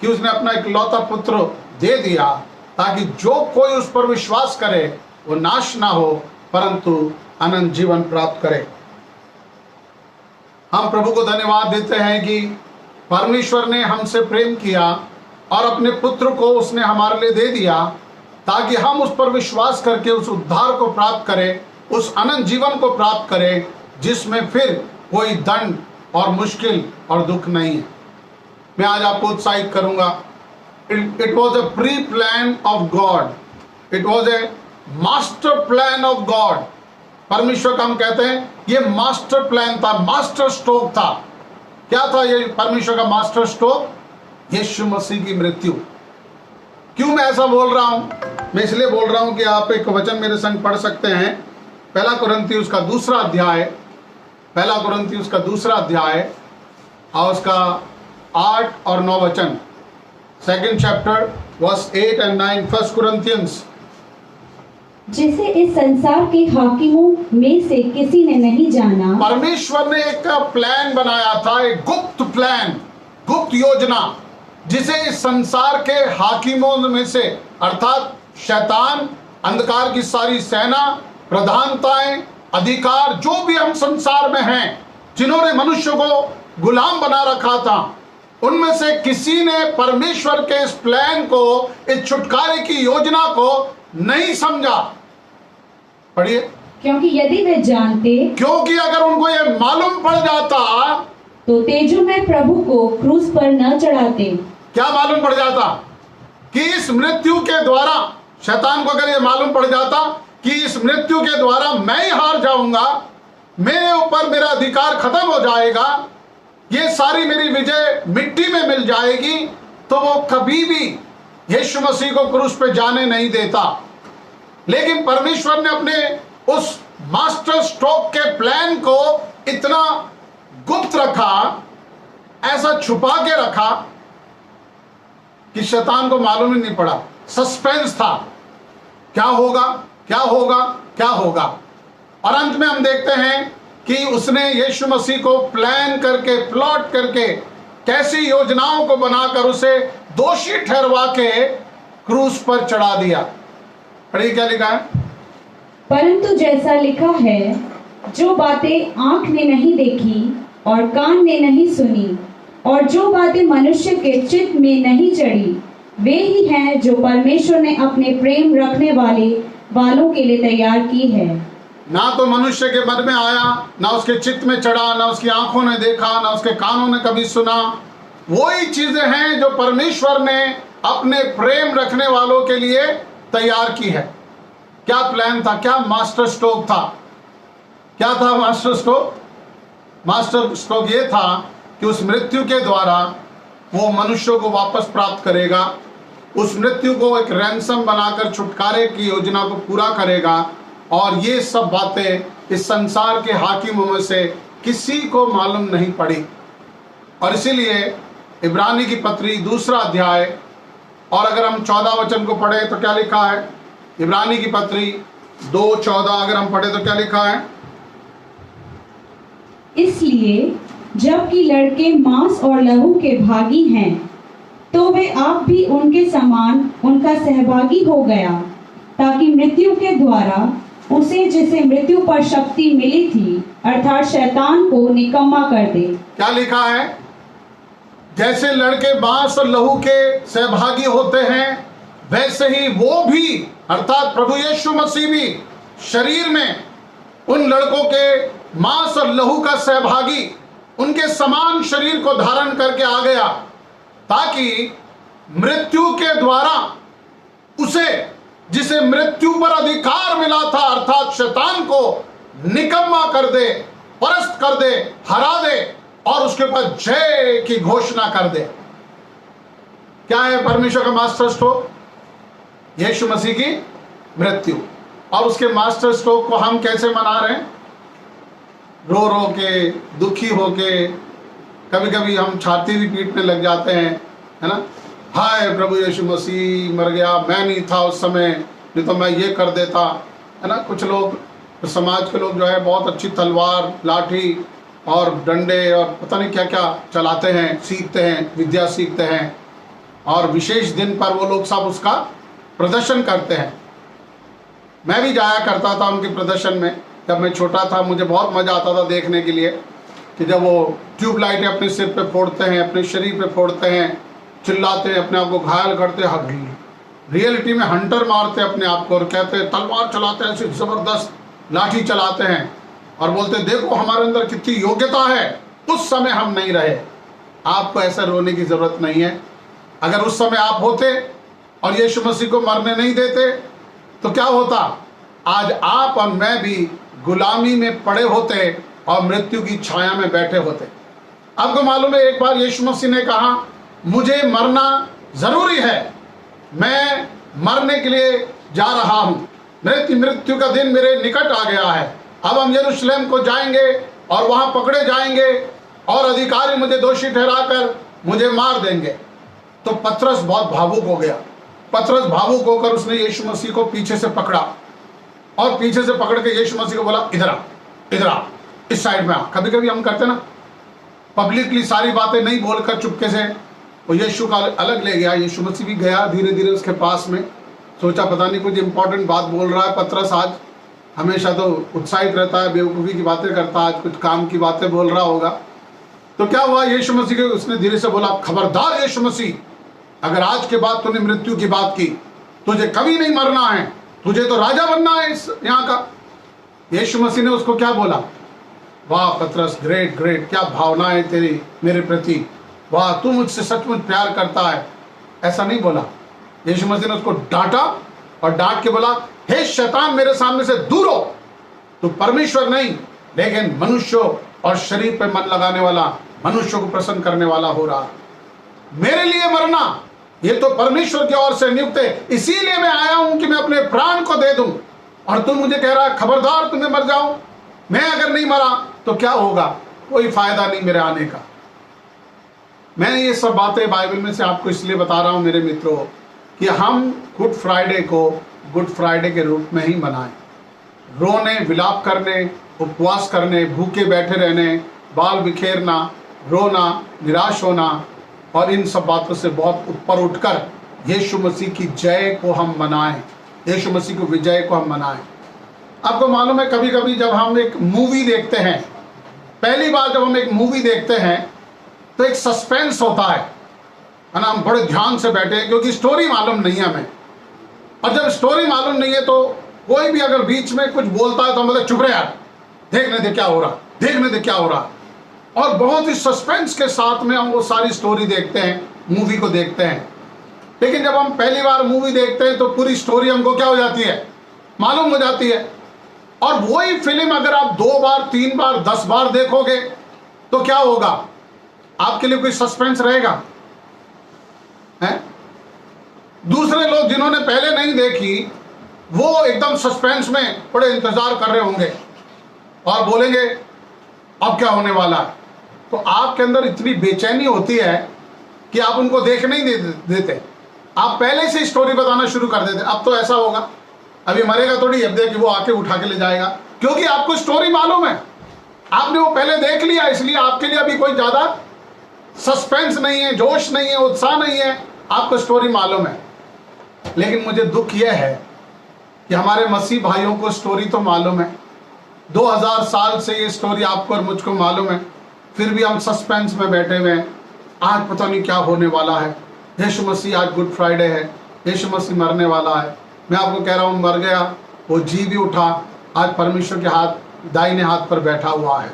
कि उसने अपना इकलौता पुत्र दे दिया ताकि जो कोई उस पर विश्वास करे वो नाश ना हो परंतु अनंत जीवन प्राप्त करे। हम प्रभु को धन्यवाद देते हैं कि परमेश्वर ने हमसे प्रेम किया और अपने पुत्र को उसने हमारे लिए दे दिया ताकि हम उस पर विश्वास करके उस उद्धार को प्राप्त करें, उस अनंत जीवन को प्राप्त करें जिसमें फिर कोई दंड और मुश्किल और दुख नहीं है। मैं आज आपको उत्साहित करूंगा। It was a pre plan of God, it was a master plan of God. परमेश्वर का हम कहते हैं ये मास्टर प्लान था, मास्टर स्ट्रोक था। क्या था ये परमेश्वर का मास्टर स्ट्रोक? यीशु मसीह की मृत्यु। क्यों मैं ऐसा बोल रहा हूं? मैं इसलिए बोल रहा हूं कि आप एक वचन मेरे संग पढ़ सकते हैं, 1 कुरिन्थियों का दूसरा अध्याय, 1 कुरिन्थियों का दूसरा अध्याय और उसका 8 और 9 वचन। 2nd chapter verse 8 and 9, 1 Corinthians। जिसे इस संसार के हाकिमों में से किसी ने नहीं जाना। परमेश्वर ने एक प्लान बनाया था, एक गुप्त प्लान, गुप्त योजना, जिसे इस संसार के हाकिमों में से अर्थात शैतान, अंधकार की सारी सेना, प्रधानताएं, अधिकार, जो भी हम संसार में हैं, जिन्होंने मनुष्य को गुलाम बना रखा था, उनमें से किसी ने परमेश्वर के इस प्लान को, इस छुटकारे की योजना को नहीं समझा। पढ़िए। क्योंकि यदि वे जानते, क्योंकि अगर उनको यह मालूम पड़ जाता तो तेजोमय प्रभु को क्रूस पर न चढ़ाते। क्या मालूम पड़ जाता? कि इस मृत्यु के द्वारा, शैतान को अगर यह मालूम पड़ जाता कि इस मृत्यु के द्वारा मैं ही हार जाऊंगा, मेरे ऊपर मेरा अधिकार खत्म हो जाएगा, ये सारी मेरी विजय मिट्टी में मिल जाएगी, तो वो कभी भी यीशु मसीह को क्रूस पे जाने नहीं देता। लेकिन परमेश्वर ने अपने उस मास्टर स्ट्रोक के प्लान को इतना गुप्त रखा, ऐसा छुपा के रखा कि शैतान को मालूम ही नहीं पड़ा। सस्पेंस था, क्या होगा, क्या होगा, क्या होगा। और अंत में हम देखते हैं कि उसने यीशु मसीह को प्लान करके, प्लॉट करके, कैसी योजनाओं को बनाकर उसे दोषी ठहरवा के क्रूस पर चढ़ा दिया। पढ़िए क्या लिखा है। परंतु जैसा लिखा है, जो बातें आंख ने नहीं देखी और कान ने नहीं सुनी और जो बातें मनुष्य के चित्त में नहीं चढ़ी, वे ही हैं जो परमेश्वर ने अपने प्रेम रखने वालों के लिए तैयार की है। ना तो मनुष्य के मन में आया, ना उसके चित्त में चढ़ा, ना उसकी आंखों ने देखा, ना उसके कानों ने कभी सुना। वही चीजें हैं जो परमेश्वर ने अपने प्रेम रखने वालों के लिए तैयार की है। क्या प्लान था, क्या मास्टर स्ट्रोक था? क्या था मास्टर स्ट्रोक? मास्टर स्ट्रोक ये था कि उस मृत्यु के द्वारा वो मनुष्यों को वापस प्राप्त करेगा, उस मृत्यु को एक रैंसम बनाकर छुटकारे की योजना को पूरा करेगा। और ये सब बातें इस संसार के हाकिमों में से किसी को मालूम नहीं पड़ी। और इसीलिए इब्रानी की पत्री 2 अध्याय, और अगर हम 14 वचन को पढ़े तो क्या लिखा है? इब्रानी की पत्री 2:14 अगर हम पढ़े तो क्या लिखा है? इसलिए जबकि लड़के मांस और लहू के भागी हैं, तो वे आप भी उनके समान उनका सहभागी हो गया, ताकि मृत्यु के द्वारा उसे जिसे मृत्यु पर शक्ति मिली थी, अर्थात शैतान को निकम्मा कर दे। क्या लिखा है? जैसे लड़के मांस और लहू के सहभागी होते हैं, वैसे ही वो भी, अर्थात प्रभु यीशु मसीह भी शरीर में उन लड़कों के मांस और लहू का सहभागी, उनके समान शरीर को धारण करके आ गया, ताकि मृत्यु के द्वारा उसे जिसे मृत्यु पर अधिकार मिला था, अर्थात शैतान को निकम्मा कर दे, परास्त कर दे, हरा दे और उसके ऊपर जय की घोषणा कर दे। क्या है परमेश्वर का मास्टर स्ट्रोक? यीशु मसीह की मृत्यु। और उसके मास्टर स्ट्रोक को हम कैसे मना रहे हैं? रो रो के, दुखी होके, कभी कभी हम छाती भी पीटने लग जाते हैं, है ना? हाय प्रभु यीशु मसीह मर गया, मैं नहीं था उस समय, नहीं तो मैं ये कर देता, है ना? कुछ लोग, समाज के लोग जो है बहुत अच्छी तलवार, लाठी और डंडे और पता नहीं क्या क्या चलाते हैं, सीखते हैं, विद्या सीखते हैं, और विशेष दिन पर वो लोग सब उसका प्रदर्शन करते हैं। मैं भी जाया करता था उनके प्रदर्शन में। जब मैं छोटा था मुझे बहुत मज़ा आता था देखने के लिए कि जब वो ट्यूबलाइटें अपने सिर पे फोड़ते हैं, अपने शरीर पे फोड़ते हैं, चिल्लाते हैं, अपने आप को घायल करते हैं, रियलिटी में हंटर मारते हैं अपने आप को, और कहते हैं, तलवार चलाते हैं, ऐसी ज़बरदस्त लाठी चलाते हैं और बोलते हैं देखो हमारे अंदर कितनी योग्यता है। उस समय हम नहीं रहे। आपको ऐसा रोने की ज़रूरत नहीं है। अगर उस समय आप होते और यीशु मसीह को मरने नहीं देते तो क्या होता? आज आप और मैं भी गुलामी में पड़े होते और मृत्यु की छाया में बैठे होते। आपको मालूम है, एक बार यीशु मसीह ने कहा मुझे मरना जरूरी है, मैं मरने के लिए जा रहा हूं, मेरी मृत्यु का दिन मेरे निकट आ गया है। अब हम यरूशलेम को जाएंगे और वहां पकड़े जाएंगे और अधिकारी मुझे दोषी ठहराकर मुझे मार देंगे। तो पतरस बहुत भावुक हो गया। पतरस भावुक होकर उसने यीशु मसीह को पीछे से पकड़ा और पीछे से पकड़ के यीशु मसीह को बोला इधर आ, इधर आ, इस साइड में आ। कभी कभी हम करते ना, पब्लिकली सारी बातें नहीं बोलकर चुपके से वो यीशु का अलग ले गया। यीशु मसीह भी गया धीरे धीरे उसके पास में, सोचा पता नहीं कुछ इंपॉर्टेंट बात बोल रहा है पतरस आज, हमेशा तो उत्साहित रहता है, बेवकूफ़ी की बातें करता है, आज कुछ काम की बातें बोल रहा होगा। तो क्या हुआ, यीशु मसीह के उसने धीरे से बोला खबरदार यीशु मसीह, अगर आज के बाद तूने मृत्यु की बात की, तुझे कभी नहीं मरना है, तुझे तो राजा बनना है इस यहाँ का। यीशु मसीह ने उसको क्या बोला? वाह पतरस, ग्रेट ग्रेट, क्या भावनाएं तेरी मेरे प्रति, वाह तू मुझसे सचमुच प्यार करता है। ऐसा नहीं बोला। यीशु मसीह ने उसको डांटा और डांट के बोला हे शैतान, मेरे सामने से दूर हो, तू परमेश्वर नहीं लेकिन मनुष्यों और शरीर पे मन लगाने वाला, मनुष्यों को प्रसन्न करने वाला हो रहा। मेरे लिए मरना ये तो परमेश्वर की ओर से नियुक्त है, इसीलिए मैं आया हूं कि मैं अपने प्राण को दे दूं, और तू मुझे कह रहा है खबरदार तुम्हें मर जाओ। मैं अगर नहीं मरा तो क्या होगा? कोई फायदा नहीं मेरे आने का। मैं ये सब बातें बाइबल में से आपको इसलिए बता रहा हूं मेरे मित्रों कि हम गुड फ्राइडे को गुड फ्राइडे के रूप में ही मनाएं। रोने, विलाप करने, उपवास करने, भूखे बैठे रहने, बाल बिखेरना, रोना, निराश होना और इन सब बातों से बहुत ऊपर उठकर यीशु मसीह की जय को हम मनाएं, यीशु मसीह की विजय को हम मनाएं। आपको मालूम है कभी कभी जब हम एक मूवी देखते हैं, पहली बार जब हम एक मूवी देखते हैं तो एक सस्पेंस होता है है ना, हम बड़े ध्यान से बैठे हैं क्योंकि स्टोरी मालूम नहीं है हमें। और जब स्टोरी मालूम नहीं है तो कोई भी अगर बीच में कुछ बोलता है तो हम बोलते चुप रहे यार, देखने दे क्या हो रहा, देखने दे क्या हो रहा। और बहुत ही सस्पेंस के साथ में हम वो सारी स्टोरी देखते हैं, मूवी को देखते हैं। लेकिन जब हम पहली बार मूवी देखते हैं तो पूरी स्टोरी हमको क्या हो जाती है, मालूम हो जाती है। और वही फिल्म अगर आप 2 बार 3 बार 10 बार देखोगे तो क्या होगा, आपके लिए कोई सस्पेंस रहेगा है? दूसरे लोग जिन्होंने पहले नहीं देखी वो एकदम सस्पेंस में बड़े इंतजार कर रहे होंगे और बोलेंगे अब क्या होने वाला है। तो आपके अंदर इतनी बेचैनी होती है कि आप उनको देखने ही नहीं देते, आप पहले से स्टोरी बताना शुरू कर देते। अब तो ऐसा होगा, अभी मरेगा थोड़ी, अब देखिए वो आके उठा के ले जाएगा, क्योंकि आपको स्टोरी मालूम है, आपने वो पहले देख लिया, इसलिए आपके लिए अभी कोई ज्यादा सस्पेंस नहीं है, जोश नहीं है, उत्साह नहीं है, आपको स्टोरी मालूम है। लेकिन मुझे दुख यह है कि हमारे मसीह भाइयों को स्टोरी तो मालूम है, 2000 साल से ये स्टोरी आपको और मुझको मालूम है, फिर भी हम सस्पेंस में बैठे हुए हैं। आज पता नहीं क्या होने वाला है, यीशु मसीह, आज गुड फ्राइडे है, यीशु मसीह मरने वाला है। मैं आपको कह रहा हूँ मर गया, वो जी भी उठा, आज परमेश्वर के दाहिने हाथ पर बैठा हुआ है।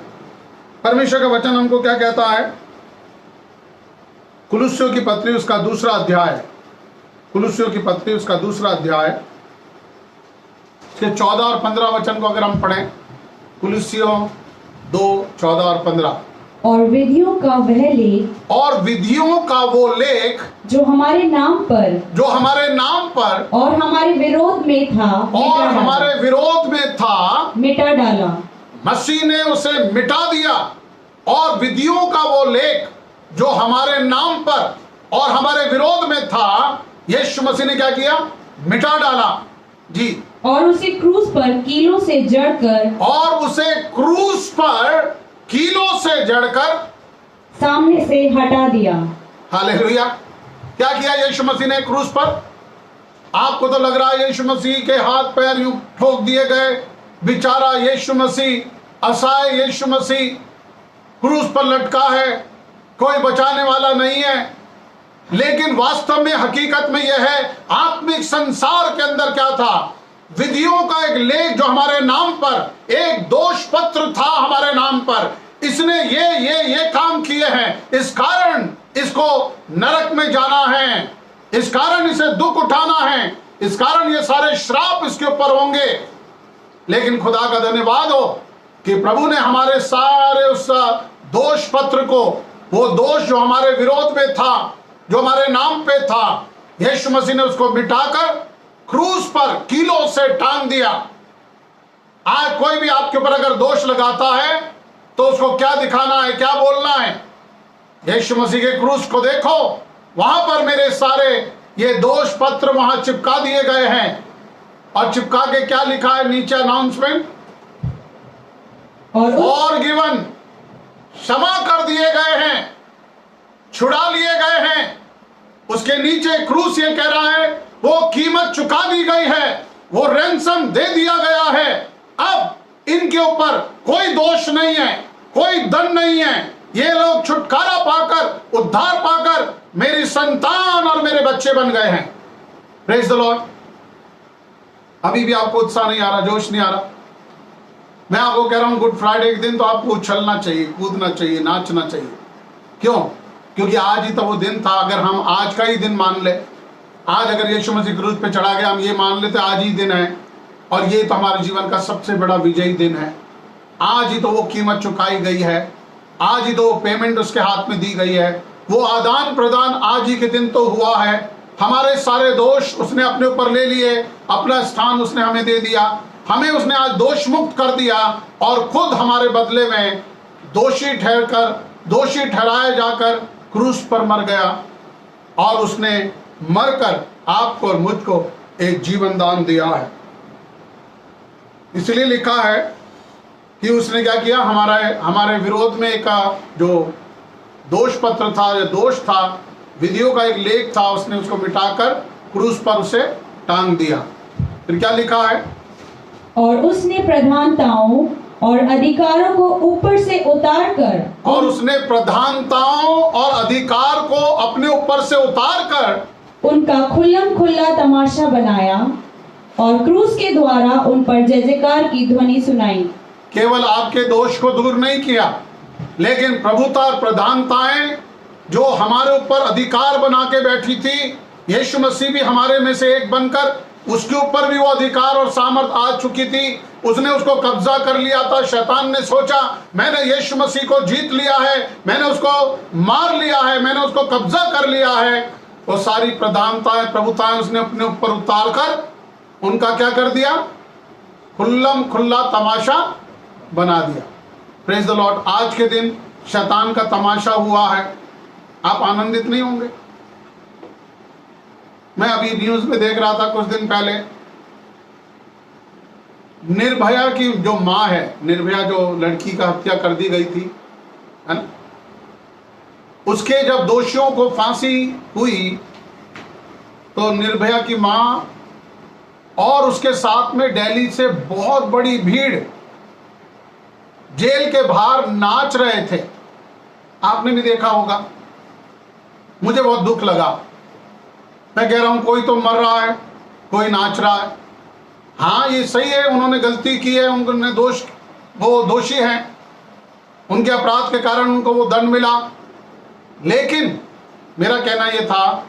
परमेश्वर का वचन हमको क्या कहता है, कुलुस्सियों की पत्री उसका 2 अध्याय, कुलुस्सियों की पत्री उसका 2 अध्याय के 14 और 15 वचन को अगर हम पढ़ें, कुलुस्सियों 2, 14 और 15। और विधियों का वह लेख, और विधियों का वो लेख जो हमारे नाम पर और हमारे विरोध में था, मिटा डाला। मसीह ने उसे मिटा दिया। और विधियों का वो लेख जो हमारे नाम पर और हमारे विरोध में था, यीशु मसीह ने क्या किया, मिटा डाला जी। और उसे क्रूस पर कीलों से जड़कर सामने से हटा दिया। हालेलुया। क्या किया यीशु मसीह ने क्रूस पर? आपको तो लग रहा है यीशु मसीह के हाथ पैर यूं ठोक दिए गए, बेचारा यीशु मसीह, असहाय यीशु मसीह क्रूस पर लटका है, कोई बचाने वाला नहीं है। लेकिन वास्तव में हकीकत में यह है, आत्मिक संसार के अंदर क्या था, विधियों का एक लेख जो हमारे नाम पर, एक दोष पत्र था हमारे नाम पर, इसने ये काम किए हैं, इस कारण इसको नरक में जाना है, इस कारण इसे दुख उठाना है, इस कारण ये सारे श्राप इसके ऊपर होंगे। लेकिन खुदा का धन्यवाद हो कि प्रभु ने हमारे सारे उस दोष पत्र को, वो दोष जो हमारे विरोध में था, जो हमारे नाम पे था, यीशु मसीह ने उसको मिटाकर क्रूस पर कीलों से टांग दिया। आज कोई भी आपके ऊपर अगर दोष लगाता है तो उसको क्या दिखाना है, क्या बोलना है? यीशु मसीह के क्रूस को देखो, वहां पर मेरे सारे ये दोष पत्र वहां चिपका दिए गए हैं। और चिपका के क्या लिखा है नीचे अनाउंसमेंट, और गिवन, क्षमा कर दिए गए हैं, छुड़ा लिए गए हैं। उसके नीचे क्रूस ये कह रहा है वो कीमत चुका दी गई है, वो रैंसम दे दिया गया है। अब इनके ऊपर कोई दोष नहीं है, कोई दंड नहीं है। ये लोग छुटकारा पाकर, उद्धार पाकर मेरी संतान और मेरे बच्चे बन गए हैं। Praise the Lord. अभी भी आपको उत्साह नहीं आ रहा, जोश नहीं आ रहा? मैं आपको कह रहा हूं गुड फ्राइडे के दिन तो आपको उछलना चाहिए, कूदना चाहिए, नाचना चाहिए। क्यों? क्योंकि आज ही तो वो दिन था। अगर हम आज का ही दिन मान ले, आज अगर यीशु मसीह क्रूस पे चढ़ा गया, हम ये मान लेते आज ही दिन है और ये तो हमारे जीवन का सबसे बड़ा विजयी दिन है। आज ही तो वो कीमत चुकाई गई है, आज ही तो वो पेमेंट उसके हाथ में दी गई है, वो आदान प्रदान आज ही के दिन तो हुआ है। हमारे सारे दोष उसने अपने ऊपर ले लिए, अपना स्थान उसने हमें दे दिया, हमें उसने आज दोष मुक्त कर दिया और खुद हमारे बदले में दोषी ठहराया जाकर क्रूस पर मर गया। और उसने मरकर आपको और मुझको एक जीवन दान दिया है। इसलिए लिखा है कि उसने क्या किया, हमारे विरोध में एक जो दोष पत्र था, जो दोष था, विधियों का एक लेख था, उसने उसको मिटाकर क्रूस पर उसे टांग दिया। फिर क्या लिखा है, और उसने प्रधानताओं और अधिकारों को ऊपर से उतार कर और उसने प्रधानताओं और अधिकार को अपने ऊपर से उतार कर उनका खुल्लम खुल्ला तमाशा बनाया और क्रूस के द्वारा उन पर जय जयकार की ध्वनि सुनाई। केवल आपके दोष को दूर नहीं किया, लेकिन प्रभुता और प्रधानताएं जो हमारे ऊपर अधिकार बना के बैठी थी, यीशु मसीह भी हमारे में से एक बनकर उसके ऊपर भी वो अधिकार और सामर्थ आ चुकी थी। उसने उसको कब्जा कर लिया था। शैतान ने सोचा मैंने यीशु मसीह को जीत लिया है, मैंने उसको मार लिया है, मैंने उसको कब्जा कर लिया है। वो सारी प्रधानताएं प्रभुताएं उसने अपने ऊपर उतार कर उनका क्या कर दिया, खुल्लम खुल्ला तमाशा बना दिया। Praise the Lord. आज के दिन शैतान का तमाशा हुआ है, आप आनंदित नहीं होंगे? मैं अभी न्यूज में देख रहा था कुछ दिन पहले, निर्भया की जो मां है, निर्भया जो लड़की का हत्या कर दी गई थी, है ना, उसके जब दोषियों को फांसी हुई तो निर्भया की मां और उसके साथ में दिल्ली से बहुत बड़ी भीड़ जेल के बाहर नाच रहे थे। आपने भी देखा होगा। मुझे बहुत दुख लगा। मैं कह रहा हूं कोई तो मर रहा है, कोई नाच रहा है। हाँ, ये सही है, उन्होंने गलती की है, उन्होंने वो दोषी हैं, उनके अपराध के कारण उनको वो दंड मिला। लेकिन मेरा कहना ये था,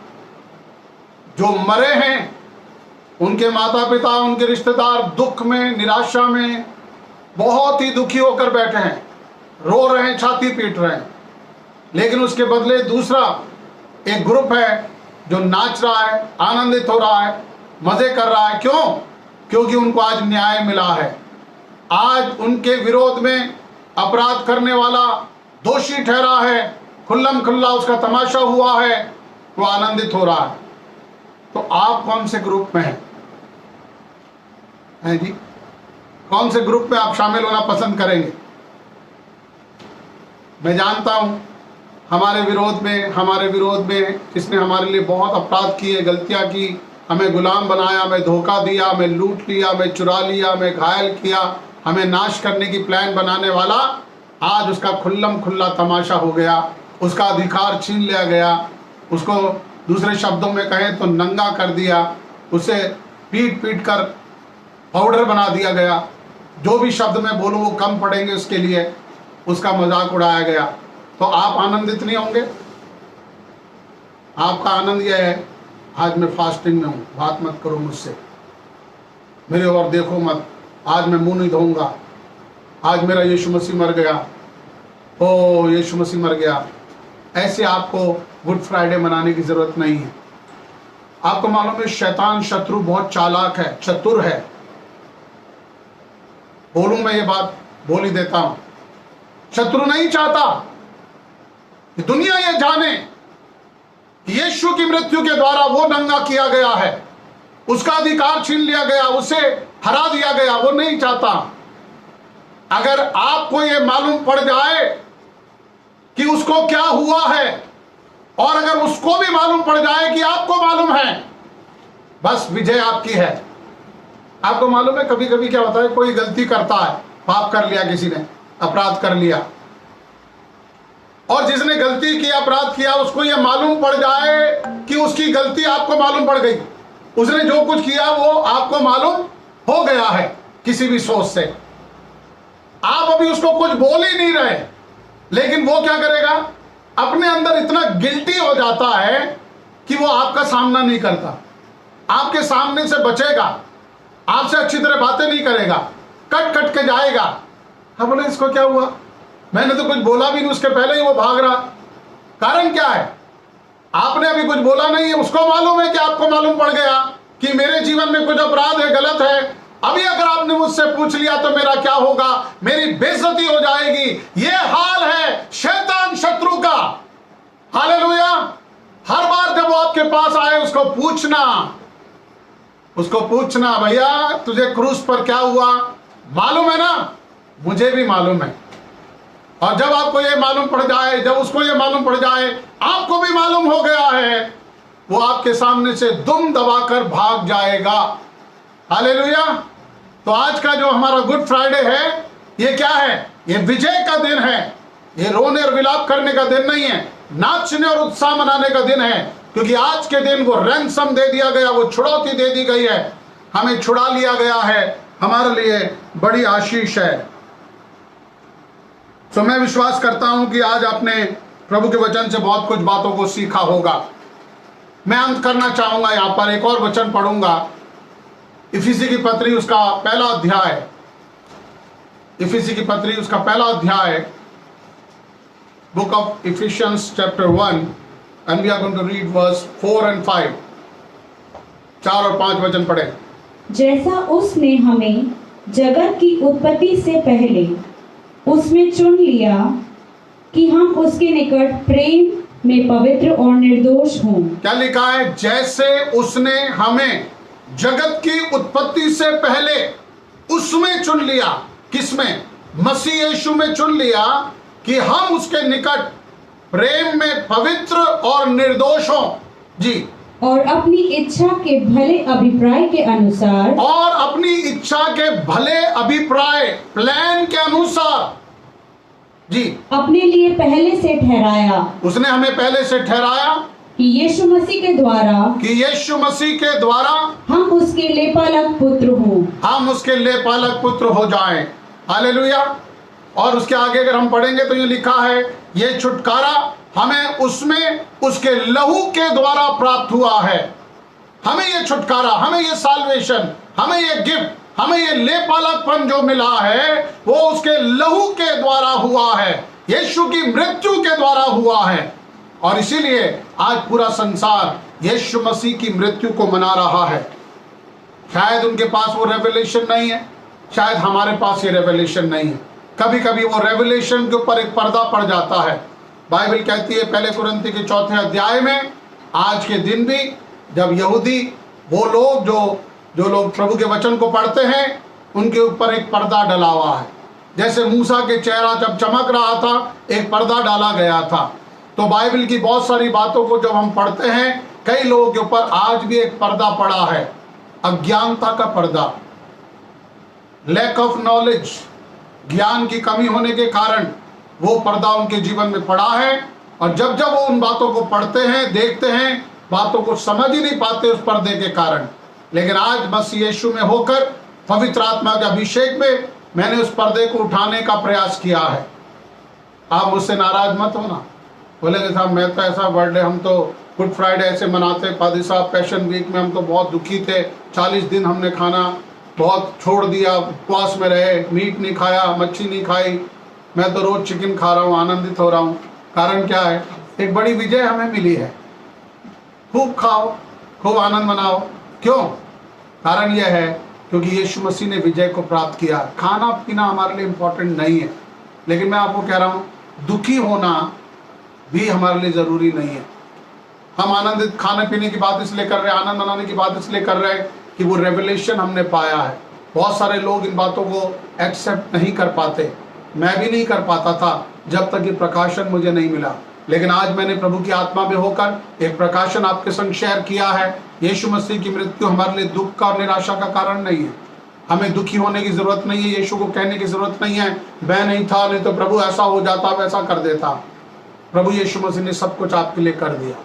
जो मरे हैं उनके माता पिता, उनके रिश्तेदार दुख में, निराशा में बहुत ही दुखी होकर बैठे हैं, रो रहे हैं, छाती पीट रहे हैं। लेकिन उसके बदले दूसरा एक ग्रुप है जो नाच रहा है, आनंदित हो रहा है, मजे कर रहा है। क्यों? क्योंकि उनको आज न्याय मिला है। आज उनके विरोध में अपराध करने वाला दोषी ठहरा है, खुल्लम खुल्ला उसका तमाशा हुआ है, वो आनंदित हो रहा है। तो आप कौन से ग्रुप में हैं जी? कौन से ग्रुप में आप शामिल होना पसंद करेंगे? मैं जानता हूं हमारे विरोध में जिसने हमारे लिए बहुत अपराध किए, गलतियां की, हमें गुलाम बनाया, हमें धोखा दिया, हमें लूट लिया, हमें चुरा लिया, हमें घायल किया, हमें नाश करने की प्लान बनाने वाला, आज उसका खुल्लम खुल्ला तमाशा हो गया, उसका अधिकार छीन लिया गया, उसको दूसरे शब्दों में कहें तो नंगा कर दिया, उसे पीट पीट कर पाउडर बना दिया गया। जो भी शब्द मैं बोलूँ वो कम पड़ेंगे उसके लिए, उसका मजाक उड़ाया गया। तो आप आनंदित नहीं होंगे? आपका आनंद यह है, आज मैं फास्टिंग में हूँ, बात मत करो मुझसे, मेरे और देखो मत, आज मैं मुंह नहीं धोऊंगा, आज मेरा यीशु मसीह मर गया, ओ यीशु मसीह मर गया। ऐसे आपको गुड फ्राइडे मनाने की जरूरत नहीं है। आपको मालूम है शैतान शत्रु बहुत चालाक है, चतुर है। बोलूं मैं ये बात बोल ही देता हूं, शत्रु नहीं चाहता कि दुनिया ये जाने कि यीशु की मृत्यु के द्वारा वो नंगा किया गया है, उसका अधिकार छीन लिया गया, उसे हरा दिया गया। वो नहीं चाहता। अगर आपको ये मालूम पड़ जाए कि उसको क्या हुआ है, और अगर उसको भी मालूम पड़ जाए कि आपको मालूम है, बस विजय आपकी है। आपको मालूम है कभी कभी क्या होता है, कोई गलती करता है, पाप कर लिया, किसी ने अपराध कर लिया, और जिसने गलती किया, अपराध किया, उसको यह मालूम पड़ जाए कि उसकी गलती आपको मालूम पड़ गई, उसने जो कुछ किया वो आपको मालूम हो गया है किसी भी सोच से। आप अभी उसको कुछ बोल ही नहीं रहे, लेकिन वो क्या करेगा, अपने अंदर इतना गिल्टी हो जाता है कि वो आपका सामना नहीं करता, आपके सामने से बचेगा, आपसे अच्छी तरह बातें नहीं करेगा, कट कट के जाएगा। हाँ, बोले इसको क्या हुआ, मैंने तो कुछ बोला भी नहीं, उसके पहले ही वो भाग रहा। कारण क्या है? आपने अभी कुछ बोला नहीं है, उसको मालूम है कि आपको मालूम पड़ गया कि मेरे जीवन में कुछ अपराध है, गलत है। अभी अगर आपने मुझसे पूछ लिया तो मेरा क्या होगा, मेरी बेइज्जती हो जाएगी। ये हाल है शैतान शत्रु का। हालेलुया। हर बार जब वो आपके पास आए उसको पूछना भैया तुझे क्रूस पर क्या हुआ मालूम है ना? मुझे भी मालूम है। और जब आपको ये मालूम पड़ जाए, जब उसको ये मालूम पड़ जाए आपको भी मालूम हो गया है, वो आपके सामने से दुम दबाकर भाग जाएगा। हालेलुया। तो आज का जो हमारा गुड फ्राइडे है, ये क्या है? ये विजय का दिन है। ये रोने और विलाप करने का दिन नहीं है, नाचने और उत्साह मनाने का दिन है, क्योंकि आज के दिन वो रैंसम दे दिया गया, वो छुड़ौती दे दी गई है, हमें छुड़ा लिया गया है। हमारे लिए बड़ी आशीष है। तो मैं विश्वास करता हूं कि आज आपने प्रभु के वचन से बहुत कुछ बातों को सीखा होगा। मैं अंत करना चाहूंगा, यहां पर एक और वचन पढ़ूंगा, इफिसी की पत्री उसका पहला अध्याय, इफिसी की पत्री उसका पहला अध्याय, book of Ephesians chapter 1, and we are going to read verse 4 and 5। 4 और 5 वचन पढ़े। जैसा उसने हमें जगत की उत्पत्ति से पहले उसमें चुन लिया कि हम उसके निकट प्रेम में पवित्र और निर्दोष हों। क्या लिखा है? जैसे उसने हमें जगत की उत्पत्ति से पहले उसमें चुन लिया। किसमें? मसीह यीशु में चुन लिया कि हम उसके निकट प्रेम में पवित्र और निर्दोष हों। जी। और अपनी इच्छा के भले अभिप्राय के अनुसार, और अपनी इच्छा के भले अभिप्राय, प्लान के अनुसार, जी, अपने लिए पहले से ठहराया, उसने हमें पहले से ठहराया कि यीशु मसीह के द्वारा, कि यीशु मसीह के द्वारा हम उसके लेपालक पुत्र हों। हम उसके लेपालक पुत्र हो जाएं। हालेलुया। और उसके आगे अगर हम पढ़ेंगे तो ये लिखा है, ये छुटकारा हमें उसमें उसके लहू के द्वारा प्राप्त हुआ है। हमें ये छुटकारा, हमें ये साल्वेशन, हमें ये गिफ्ट, हमें ये लेपालकपन जो मिला है वो उसके लहू के द्वारा हुआ है, यीशु की मृत्यु के द्वारा हुआ है। और इसीलिए आज पूरा संसार यीशु मसीह की मृत्यु को मना रहा है। शायद उनके पास वो रेवलेशन नहीं है, शायद हमारे पास ये रेवलेशन नहीं है। कभी कभी वो रेवलेशन के ऊपर एक पर्दा पड़ जाता है। बाइबल कहती है पहले कुरिन्थी के 4 अध्याय में, आज के दिन भी जब यहूदी, वो लोग जो लोग प्रभु के वचन को पढ़ते हैं, उनके ऊपर एक पर्दा डला हुआ है। जैसे मूसा के चेहरा जब चमक रहा था, एक पर्दा डाला गया था। तो बाइबल की बहुत सारी बातों को जब हम पढ़ते हैं, कई लोगों के ऊपर आज भी एक पर्दा पड़ा है, अज्ञानता का पर्दा, लैक ऑफ नॉलेज, ज्ञान की कमी होने के कारण वो पर्दा उनके जीवन में पड़ा है। और जब जब वो उन बातों को पढ़ते हैं, देखते हैं, बातों को समझ ही नहीं पाते उस पर्दे के कारण। लेकिन आज बस यीशु में होकर, पवित्र आत्मा के अभिषेक में, मैंने उस पर्दे को उठाने का प्रयास किया है। आप मुझसे नाराज मत होना। बोलेंगे साहब मैं तो ऐसा बर्थडे, हम तो गुड फ्राइडे ऐसे मनाते, पादी साहब पैशन वीक में हम तो बहुत दुखी थे, 40 दिन हमने खाना बहुत छोड़ दिया, उपवास में रहे, मीट नहीं खाया, मच्छी नहीं खाई, मैं तो रोज चिकन खा रहा हूँ, आनंदित हो रहा हूँ। कारण क्या है? एक बड़ी विजय हमें मिली है। खूब खाओ, खूब आनंद मनाओ। क्यों? कारण यह है क्योंकि यीशु मसीह ने विजय को प्राप्त किया। खाना पीना हमारे लिए इम्पोर्टेंट नहीं है, लेकिन मैं आपको कह रहा हूँ, दुखी होना भी हमारे लिए ज़रूरी नहीं है। हम आनंदित खाने पीने की बात इसलिए कर रहे हैं, आनंद मनाने की बात इसलिए कर रहे हैं कि वो रेवलेशन हमने पाया है। बहुत सारे लोग इन बातों को एक्सेप्ट नहीं कर पाते। मैं भी नहीं कर पाता था जब तक ये प्रकाशन मुझे नहीं मिला। लेकिन आज मैंने प्रभु की आत्मा में होकर एक प्रकाशन आपके संग शेयर किया है। यीशु मसीह की मृत्यु हमारे लिए दुख का और निराशा का कारण नहीं है। हमें दुखी होने की जरूरत नहीं है। यीशु को कहने की जरूरत नहीं है मैं नहीं था, नहीं तो प्रभु ऐसा हो जाता, वैसा कर देता। प्रभु यीशु मसीह ने सब कुछ आपके लिए कर दिया।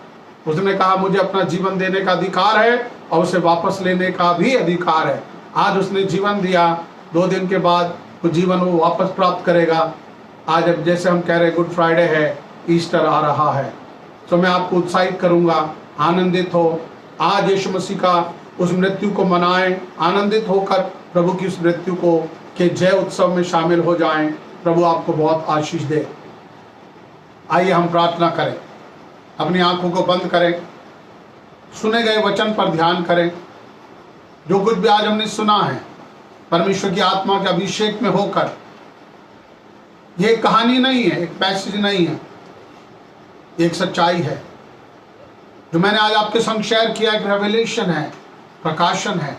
उसने कहा मुझे अपना जीवन देने का अधिकार है और उसे वापस लेने का भी अधिकार है। आज उसने जीवन दिया, 2 दिन के बाद वो जीवन वो वापस प्राप्त करेगा। आज अब जैसे हम कह रहे गुड फ्राइडे है, ईस्टर आ रहा है, तो मैं आपको उत्साहित करूंगा, आनंदित हो। आज यीशु मसीह का उस मृत्यु को मनाएं, आनंदित होकर प्रभु की उस मृत्यु को के जय उत्सव में शामिल हो जाएं। प्रभु आपको बहुत आशीष दे। आइए हम प्रार्थना करें, अपनी आंखों को बंद करें, सुने गए वचन पर ध्यान करें। जो कुछ भी आज हमने सुना है, परमेश्वर की आत्मा के अभिषेक में होकर, ये कहानी नहीं है, एक पैसेज नहीं है, एक सच्चाई है जो मैंने आज आपके संग शेयर किया। एक रेवलेशन है, प्रकाशन है।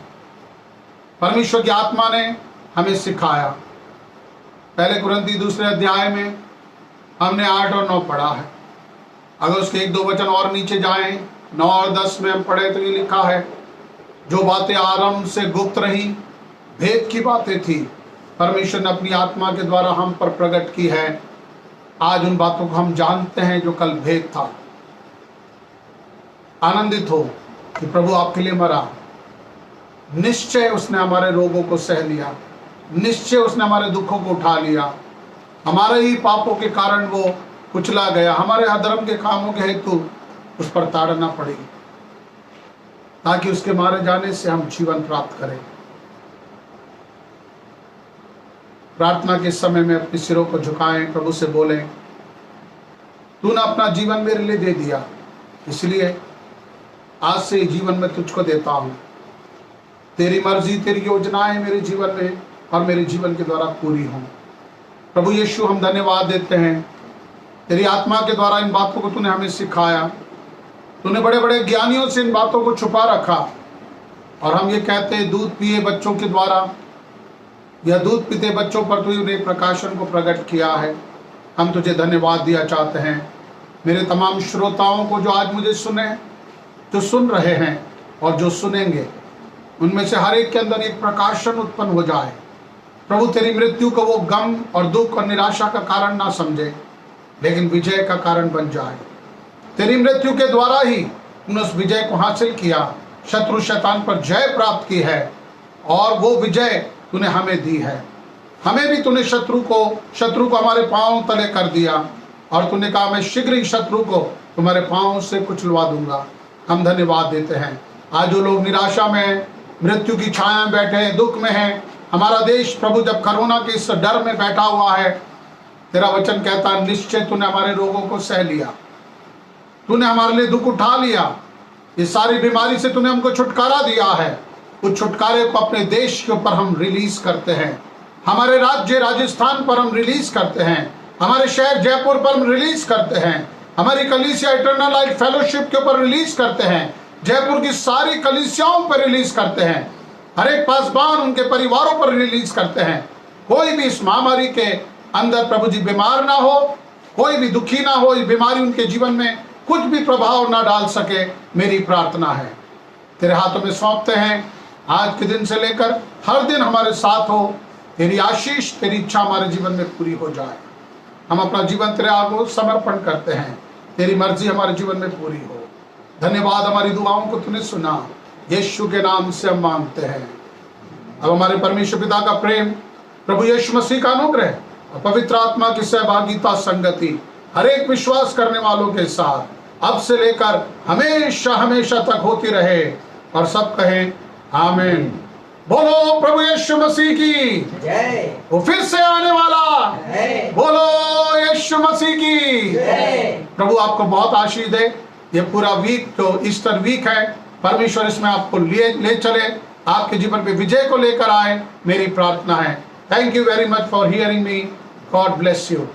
परमेश्वर की आत्मा ने हमें सिखाया। पहले कुरिन्थी 2 अध्याय में हमने 8 और 9 पढ़ा है। अगर उसके 1-2 वचन और नीचे जाएं, 9 और 10 में हम पढ़े तो ये लिखा है, जो बातें आरंभ से गुप्त रही, भेद की बातें थी, परमेश्वर ने अपनी आत्मा के द्वारा हम पर प्रकट की है। आज उन बातों को हम जानते हैं जो कल भेद था। आनंदित हो कि प्रभु आपके लिए मरा। निश्चय उसने हमारे रोगों को सह लिया, निश्चय उसने हमारे दुखों को उठा लिया। हमारे ही पापों के कारण वो कुचला गया, हमारे अधर्म के कामों के हेतु उस पर ताड़ना पड़ी, ताकि उसके मारे जाने से हम जीवन प्राप्त करें। प्रार्थना के समय में अपने सिरों को झुकाएं, प्रभु से बोलें, तूने अपना जीवन मेरे लिए दे दिया, इसलिए आज से जीवन में तुझको देता हूं। तेरी मर्जी, तेरी योजनाएं मेरे जीवन में और मेरे जीवन के द्वारा पूरी हों। प्रभु यीशु, हम धन्यवाद देते हैं, तेरी आत्मा के द्वारा इन बातों को तूने हमें सिखाया। तूने बड़े बड़े ज्ञानियों से इन बातों को छुपा रखा, और हम ये कहते हैं, दूध पिए बच्चों के द्वारा या दूध पीते बच्चों पर तूने प्रकाशन को प्रकट किया है। हम तुझे धन्यवाद दिया चाहते हैं। मेरे तमाम श्रोताओं को जो आज मुझे सुने, जो सुन रहे हैं और जो सुनेंगे, उनमें से हर एक के अंदर एक प्रकाशन उत्पन्न हो जाए। प्रभु, तेरी मृत्यु को वो गम और दुख और निराशा का कारण ना समझे, लेकिन विजय का कारण बन जाए। तेरी मृत्यु के द्वारा ही तूने उस विजय को हासिल किया, शत्रु शैतान पर जय प्राप्त की है, और वो विजय तूने हमें दी है। हमें भी तूने शत्रु को हमारे पांव तले कर दिया, और तूने कहा, मैं शीघ्र ही शत्रु को तुम्हारे पांव से कुचलवा दूंगा। हम धन्यवाद देते हैं। आज जो लोग निराशा में, मृत्यु की छाया में बैठे हैं, दुख में हैं, हमारा देश प्रभु जब कोरोना के इस डर में बैठा हुआ है, तेरा वचन कहता है, निश्चय तूने हमारे रोगों को सह लिया, तूने हमारे लिए दुख उठा लिया। इस सारी बीमारी से तूने हमको छुटकारा दिया है। उस छुटकारे को अपने देश के ऊपर हम रिलीज करते हैं, हमारे राज्य राजस्थान पर हम रिलीज करते हैं, हमारे शहर जयपुर पर हम रिलीज करते हैं, हमारी कलीसिया इटर्नल लाइफ फेलोशिप के ऊपर रिलीज करते हैं, जयपुर की सारी कलीसियाओं पर रिलीज करते हैं, हर एक पासबान उनके परिवारों पर रिलीज करते हैं। कोई भी इस महामारी के अंदर प्रभु जी बीमार ना हो, कोई भी दुखी ना हो, इस बीमारी उनके जीवन में कुछ भी प्रभाव ना डाल सके, मेरी प्रार्थना है। तेरे हाथों में सौंपते हैं। आज के दिन से लेकर हर दिन हमारे साथ हो, तेरी आशीष, तेरी इच्छा हमारे जीवन में पूरी हो जाए। हम अपना जीवन तेरे आगे समर्पण करते हैं, तेरी मर्जी हमारे जीवन में पूरी हो। धन्यवाद, हमारी दुआओं को तूने सुना, यीशु के नाम से हम मांगते हैं। अब हमारे परमेश्वर पिता का प्रेम, प्रभु यीशु मसीह का अनुग्रह और पवित्र आत्मा की सहभागिता, संगति हर एक विश्वास करने वालों के साथ अब से लेकर हमेशा हमेशा तक होती रहे, और सब कहें आमीन। बोलो प्रभु यीशु मसीह की जय। वो फिर से आने वाला, बोलो यीशु मसीह की जय। प्रभु आपको बहुत आशीष दे। ये पूरा वीक जो ईस्टर वीक है, परमेश्वर इसमें आपको ले चले, आपके जीवन पे विजय को लेकर आए, मेरी प्रार्थना है। Thank you very much for hearing me. God bless you.